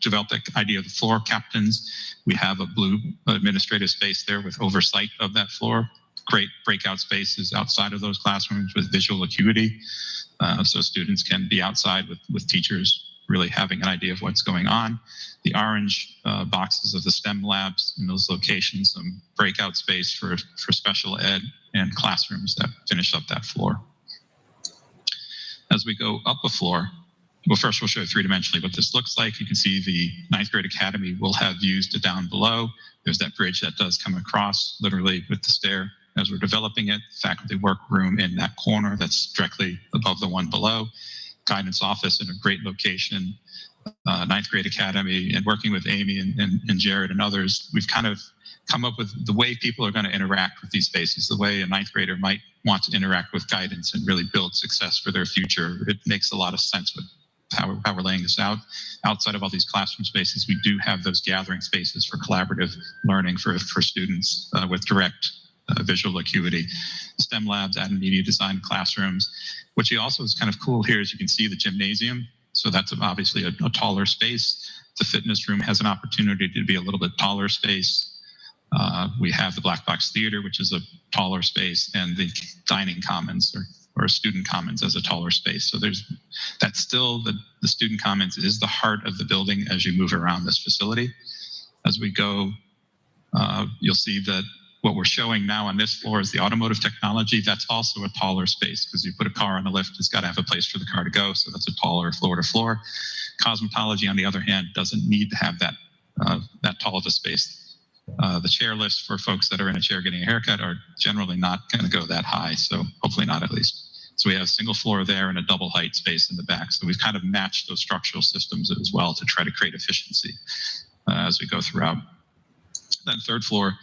developed the idea of the floor captains. We have a blue administrative space there with oversight of that floor. Great breakout spaces outside of those classrooms with visual acuity. So students can be outside with teachers really having an idea of what's going on. The orange boxes of the STEM labs in those locations, some breakout space for special ed and classrooms that finish up that floor. As we go up a floor, well, first we'll show you three-dimensionally what this looks like. You can see the 9th grade academy will have views to down below. There's that bridge that does come across literally with the stair as we're developing it. Faculty workroom in that corner that's directly above the one below. Guidance office in a great location. 9th grade academy, and working with Amy and Jared and others, we've kind of come up with the way people are going to interact with these spaces, the way a 9th grader might want to interact with guidance and really build success for their future. It makes a lot of sense with how we're laying this out. Outside of all these classroom spaces, we do have those gathering spaces for collaborative learning for students with direct visual acuity. STEM labs, add media design classrooms. What you also is kind of cool here is you can see the gymnasium. So that's obviously a taller space. The fitness room has an opportunity to be a little bit taller space. We have the black box theater, which is a taller space, and the dining commons or student commons as a taller space. So that's still the student commons is the heart of the building as you move around this facility. As we go, you'll see that what we're showing now on this floor is the automotive technology. That's also a taller space because you put a car on the lift, it's got to have a place for the car to go. So that's a taller floor to floor. Cosmetology, on the other hand, doesn't need to have that tall of a space. The chair lifts for folks that are in a chair getting a haircut are generally not going to go that high. So hopefully not, at least. So we have a single floor there and a double height space in the back. So we've kind of matched those structural systems as well to try to create efficiency as we go throughout. Then third floor,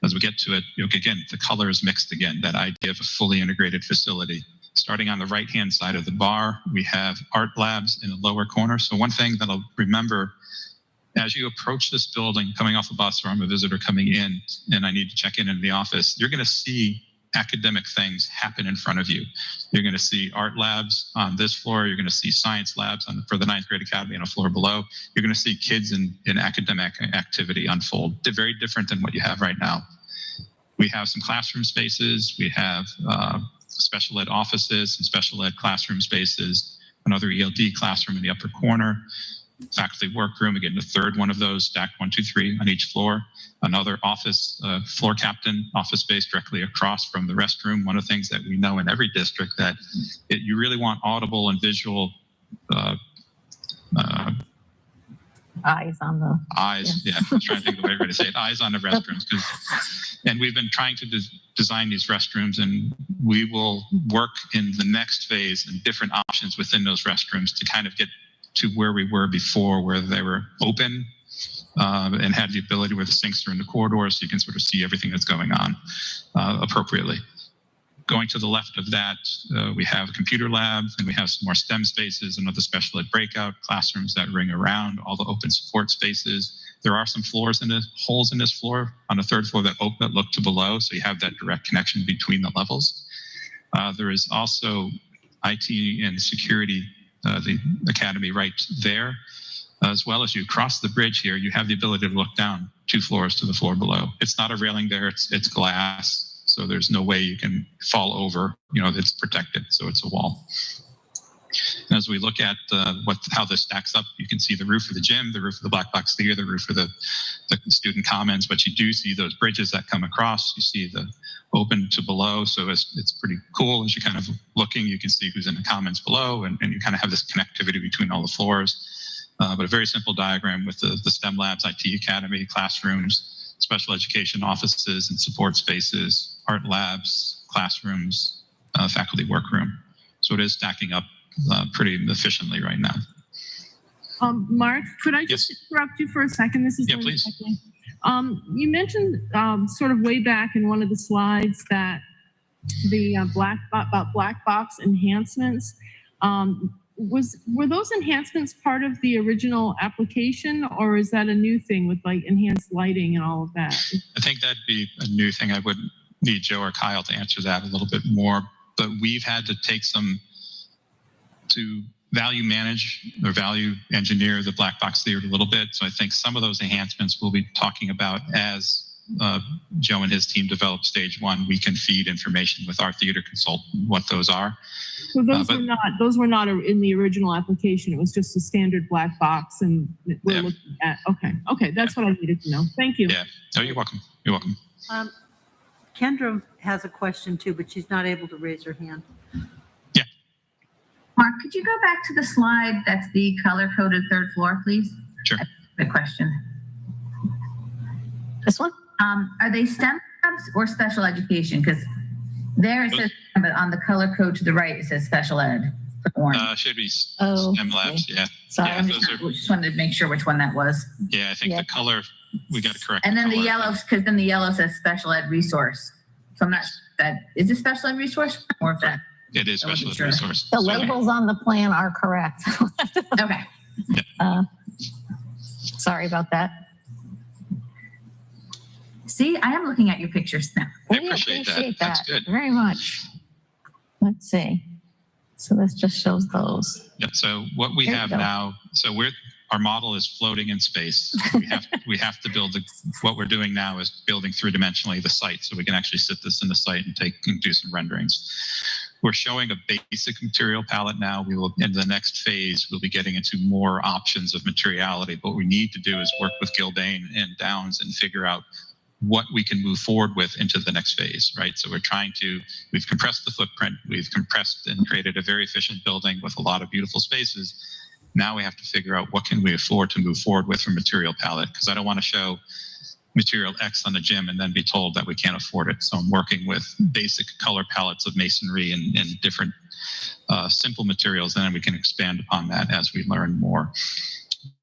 as we get to it, again, the color is mixed again, that idea of a fully integrated facility. Starting on the right-hand side of the bar, we have art labs in the lower corner. So one thing that I'll remember, as you approach this building, coming off a bus or I'm a visitor coming in and I need to check in the office, you're going to see academic things happen in front of you. You're going to see art labs on this floor. You're going to see science labs for the 9th grade academy on a floor below. You're going to see kids in academic activity unfold. They're very different than what you have right now. We have some classroom spaces. We have special ed offices, some special ed classroom spaces, another ELD classroom in the upper corner, faculty workroom, again, the third one of those, stacked 1, 2, 3 on each floor. Another office, floor captain office space directly across from the restroom. One of the things that we know in every district that you really want audible and visual Eyes on the... Eyes, yeah. I was trying to think of the right way to say it. Eyes on the restrooms. And we've been trying to design these restrooms, and we will work in the next phase and different options within those restrooms to kind of get to where we were before, where they were open and had the ability where the sinks are in the corridors, so you can sort of see everything that's going on appropriately. Going to the left of that, we have a computer lab, and we have some more STEM spaces, another special ed breakout, classrooms that ring around, all the open support spaces. There are some holes in this floor on the third floor that look to below, so you have that direct connection between the levels. There is also IT and security, the academy right there. As well as you cross the bridge here, you have the ability to look down 2 floors to the floor below. It's not a railing there, it's glass. So there's no way you can fall over, it's protected, so it's a wall. And as we look at how this stacks up, you can see the roof of the gym, the roof of the black box theater, the roof of the student commons, but you do see those bridges that come across. You see the open to below, so it's pretty cool. As you're kind of looking, you can see who's in the commons below, and you kind of have this connectivity between all the floors. But a very simple diagram with the STEM labs, IT academy, classrooms, special education offices and support spaces, art labs, classrooms, faculty workroom. So it is stacking up pretty efficiently right now. Mark, could I just interrupt you for a second? This is Yeah, Linda please. Beckley. You mentioned sort of way back in one of the slides that the black box enhancements. Were those enhancements part of the original application, or is that a new thing with like enhanced lighting and all of that? I think that'd be a new thing. I would need Joe or Kyle to answer that a little bit more, but we've had to take some to value manage or value engineer the black box theater a little bit. So I think some of those enhancements we'll be talking about as Joe and his team develop stage one. We can feed information with our theater consultant what those are. So those were not in the original application. It was just a standard black box, and we're looking at. Okay, that's what I needed to know. Thank you. Yeah. Oh, you're welcome. You're welcome. Kendra has a question too, but she's not able to raise her hand. Mark, could you go back to the slide that's the color-coded third floor, please? Sure. The question. This one? Are they STEM labs or special education? Because there it says, but on the color code to the right, it says special ed. Orange. Should be Oh, STEM labs. Yeah. Sorry, Yeah, I'm those just wanted to make sure which one that was. Yeah, I think the color, we got to correct. And then the color. yellow, because then the yellow says special ed resource. So I'm not sure if that, is it special ed resource or if that? It is I wasn't special ed sure. resource. The So- labels on the plan are correct. Okay. Sorry about that. See, I am looking at your pictures now. I appreciate that. That's good. very much. Let's see. So this just shows those. Yeah, so what we There you have go. now, so our model is floating in space. We have to build what we're doing now is building three-dimensionally the site, so we can actually sit this in the site and do some renderings. We're showing a basic material palette now. We will, in the next phase, we'll be getting into more options of materiality. What we need to do is work with Gilbane and Downs and figure out what we can move forward with into the next phase, right? So we've compressed the footprint, we've compressed and created a very efficient building with a lot of beautiful spaces. Now we have to figure out what can we afford to move forward with from material palette, because I don't want to show material X on the gym and then be told that we can't afford it. So I'm working with basic color palettes of masonry and different simple materials, and then we can expand upon that as we learn more.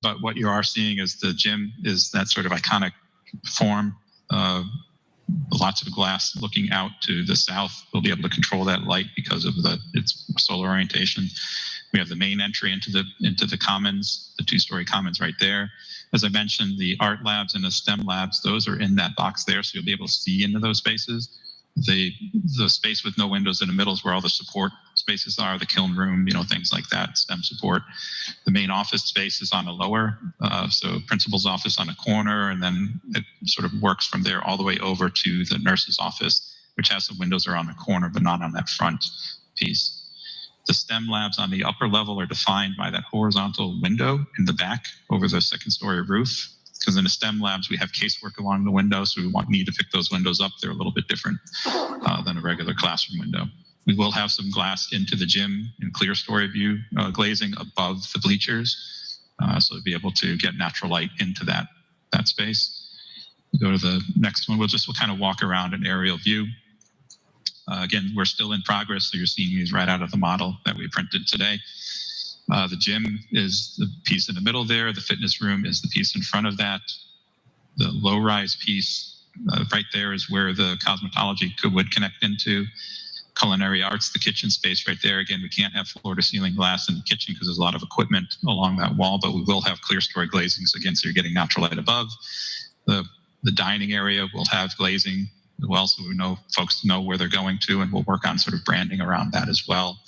But what you are seeing is the gym is that sort of iconic form. Lots of glass looking out to the south. We'll be able to control that light because of its solar orientation. We have the main entry into the commons, the two-story commons right there. As I mentioned, the art labs and the STEM labs, those are in that box there, so you'll be able to see into those spaces. The space with no windows in the middle is where all the support spaces are, the kiln room, things like that, STEM support. The main office space is on a lower, so principal's office on a corner, and then it sort of works from there all the way over to the nurse's office, which has some windows are on the corner, but not on that front piece. The STEM labs on the upper level are defined by that horizontal window in the back over the second story roof. Because in the STEM labs, we have casework along the window, so we need to pick those windows up. They're a little bit different than a regular classroom window. We will have some glass into the gym in clear story view glazing above the bleachers, so we'll be able to get natural light into that space. Go to the next one. We'll kind of walk around an aerial view. Again, we're still in progress, so you're seeing these right out of the model that we printed today. The gym is the piece in the middle there. The fitness room is the piece in front of that. The low-rise piece right there is where the cosmetology would connect into. Culinary arts, the kitchen space right there. Again, we can't have floor-to-ceiling glass in the kitchen because there's a lot of equipment along that wall, but we will have clear story glazings, again, so you're getting natural light above. The dining area will have glazing as well, so folks know where they're going to, and we'll work on sort of branding around that as well.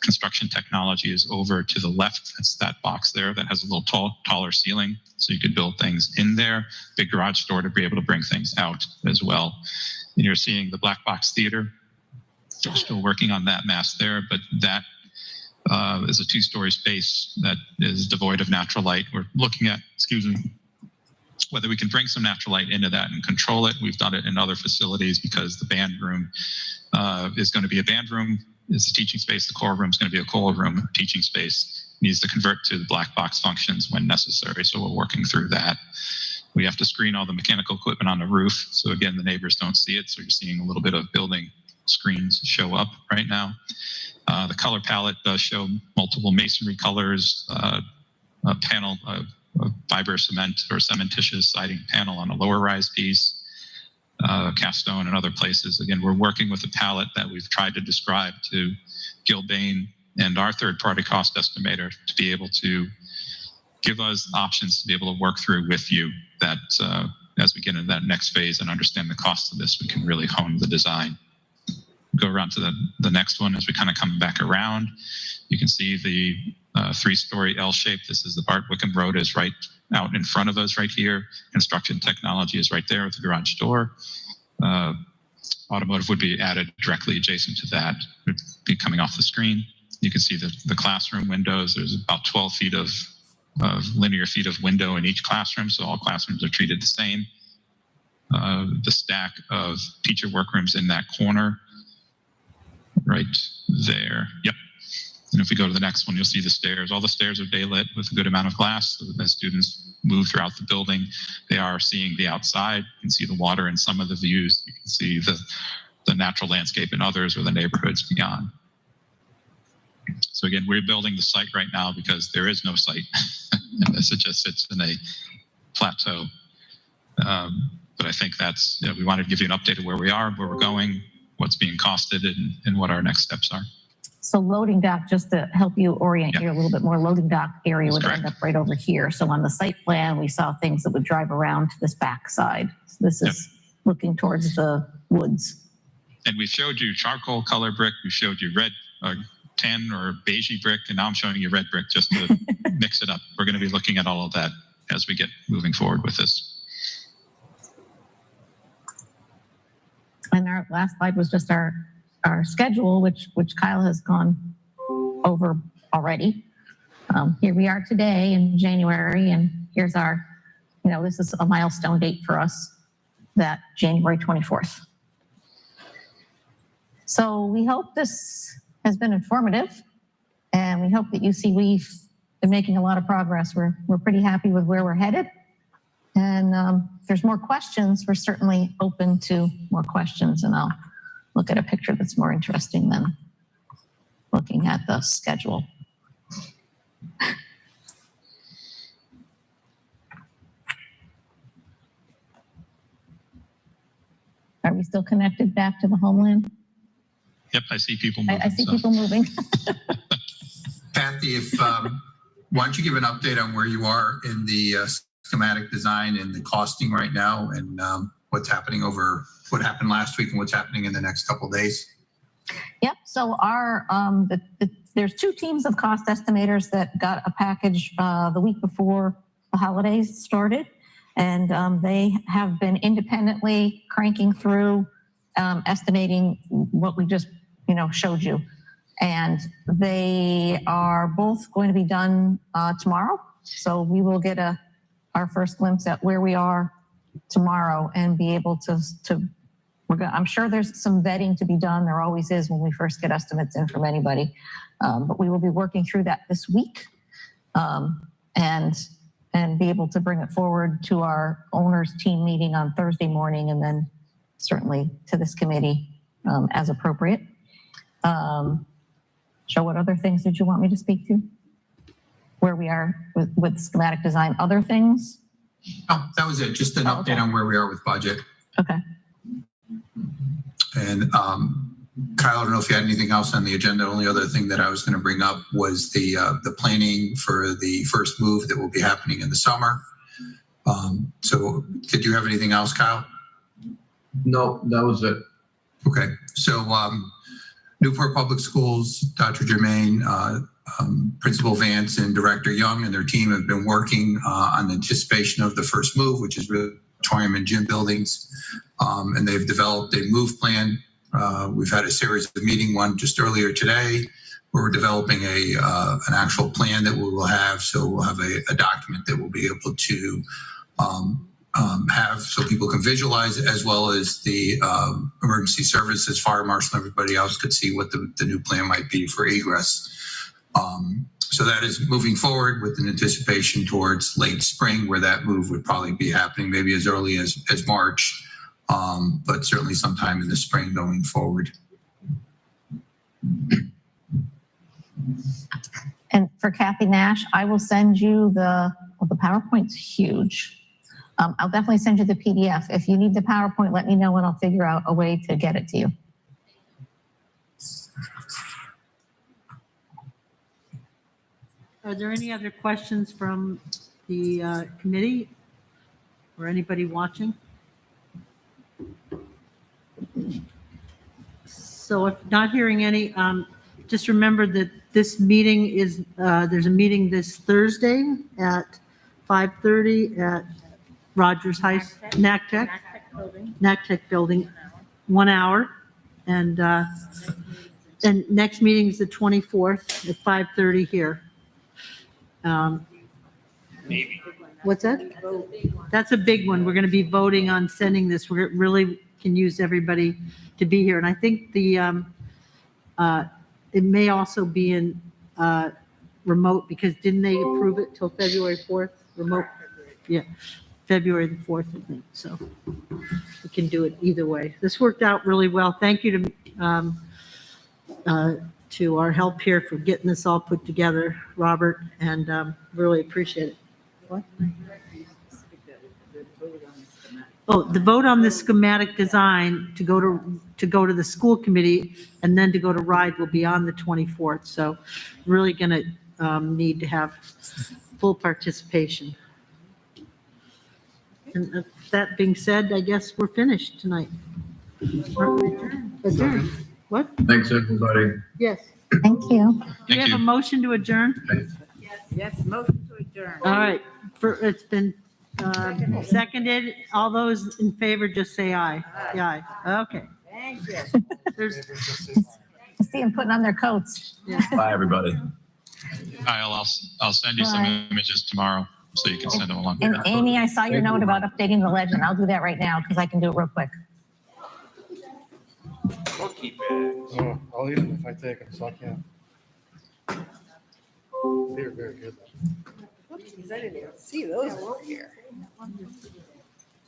Construction technology is over to the left. That's that box there that has a little taller ceiling, so you could build things in there. Big garage door to be able to bring things out as well. And you're seeing the black box theater. Still working on that mass there, but that is a 2-story space that is devoid of natural light. We're looking at, whether we can bring some natural light into that and control it. We've done it in other facilities because the band room is going to be a band room. It's a teaching space. The core room is going to be a core room. Teaching space needs to convert to the black box functions when necessary. So we're working through that. We have to screen all the mechanical equipment on the roof. So again, the neighbors don't see it. So you're seeing a little bit of building screens show up right now. The color palette does show multiple masonry colors, a panel of fiber cement or cementitious siding panel on a lower rise piece, cast stone and other places. Again, we're working with a palette that we've tried to describe to Gilbane and our third-party cost estimator to be able to give us options to be able to work through with you that as we get into that next phase and understand the cost of this, we can really hone the design. Go around to the next one as we kind of come back around. You can see the 3-story L shape. This is the Bart Wickham Road is right out in front of us right here. Construction technology is right there with the garage door. Automotive would be added directly adjacent to that. It would be coming off the screen. You can see the classroom windows. There's about 12 feet of linear feet of window in each classroom, so all classrooms are treated the same. The stack of teacher workrooms in that corner right there. Yep. And if we go to the next one, you'll see the stairs. All the stairs are daylit with a good amount of glass. So as students move throughout the building, they are seeing the outside. You can see the water in some of the views. You can see the natural landscape in others or the neighborhoods beyond. So again, we're building the site right now because there is no site. And this, it just sits in a plateau. But I think that's, we wanted to give you an update of where we are, where we're going, what's being costed, and what our next steps are. So loading dock, just to help you orient you a little bit more, loading dock area would end up right over here. So on the site plan, we saw things that would drive around to this back side. So this is looking towards the woods. And we showed you charcoal color brick. We showed you red, tan or beigey brick. And now I'm showing you red brick just to mix it up. We're going to be looking at all of that as we get moving forward with this. And our last slide was just our schedule, which Kyle has gone over already. Here we are today in January, and here's our, this is a milestone date for us, that January 24th. So we hope this has been informative, and we hope that you see we've been making a lot of progress. We're pretty happy with where we're headed. And if there's more questions, we're certainly open to more questions, and I'll look at a picture that's more interesting than looking at the schedule. Are we still connected back to the homeland? Yep, I see people moving. I see people moving. Kathy, why don't you give an update on where you are in the schematic design and the costing right now, and what's happening over what happened last week and what's happening in the next couple of days? Yep. So our there's 2 teams of cost estimators that got a package the week before the holidays started, and they have been independently cranking through estimating what we just showed you, and they are both going to be done tomorrow. So we will get our first glimpse at where we are tomorrow and be able to I'm sure there's some vetting to be done. There always is when we first get estimates in from anybody. But we will be working through that this week and be able to bring it forward to our owners team meeting on Thursday morning, and then certainly to this committee as appropriate. So what other things did you want me to speak to? Where we are with schematic design, other things? Oh, that was it. Just an update on where we are with budget. Okay. And Kyle, I don't know if you had anything else on the agenda. Only other thing that I was going to bring up was the planning for the first move that will be happening in the summer. So did you have anything else, Kyle? No, that was it. Okay. So Newport Public Schools, Dr. Germain, Principal Vance and Director Young and their team have been working on anticipation of the first move, which is really auditorium and gym buildings. And they've developed a move plan. We've had a series of meetings, one just earlier today we're developing an actual plan that we will have. So we'll have a document that we'll be able to have so people can visualize it, as well as the emergency services, fire marshal, and everybody else could see what the new plan might be for egress. So that is moving forward with an anticipation towards late spring, where that move would probably be happening, maybe as early as March, but certainly sometime in the spring going forward. And for Kathy Nash, I will send you the PowerPoint's huge. I'll definitely send you the PDF. If you need the PowerPoint, let me know and I'll figure out a way to get it to you. Are there any other questions from the committee or anybody watching? So if not hearing any, just remember that this meeting is, there's a meeting this Thursday at 5:30 at Rogers NACTech building, 1 hour. And next meeting is the 24th at 5:30 here. What's that? That's a big one. We're going to be voting on sending this. We really can use everybody to be here. And I think it may also be in remote, because didn't they approve it till February 4th? Remote? Yeah, February the 4th, I think. So we can do it either way. This worked out really well. Thank you to our help here for getting this all put together, Robert, and really appreciate it. What? Oh, the vote on the schematic design to go to the school committee and then to go to RIDE will be on the 24th. So really going to need to have full participation. And that being said, I guess we're finished tonight. Adjourn. What? Thanks, everybody. Yes. Thank you. Do we have a motion to adjourn? Yes, motion to adjourn. All right. It's been seconded. All those in favor, just say aye. Aye. Okay. Thank you. I see them putting on their coats. Bye, everybody. Kyle, I'll send you some Bye. images tomorrow so you can send them along. And Amy, I saw your note about updating the legend. I'll do that right now because I can do it real quick. Oh, I'll eat them if I take them, so I can't. They're very good. I didn't even see those over here.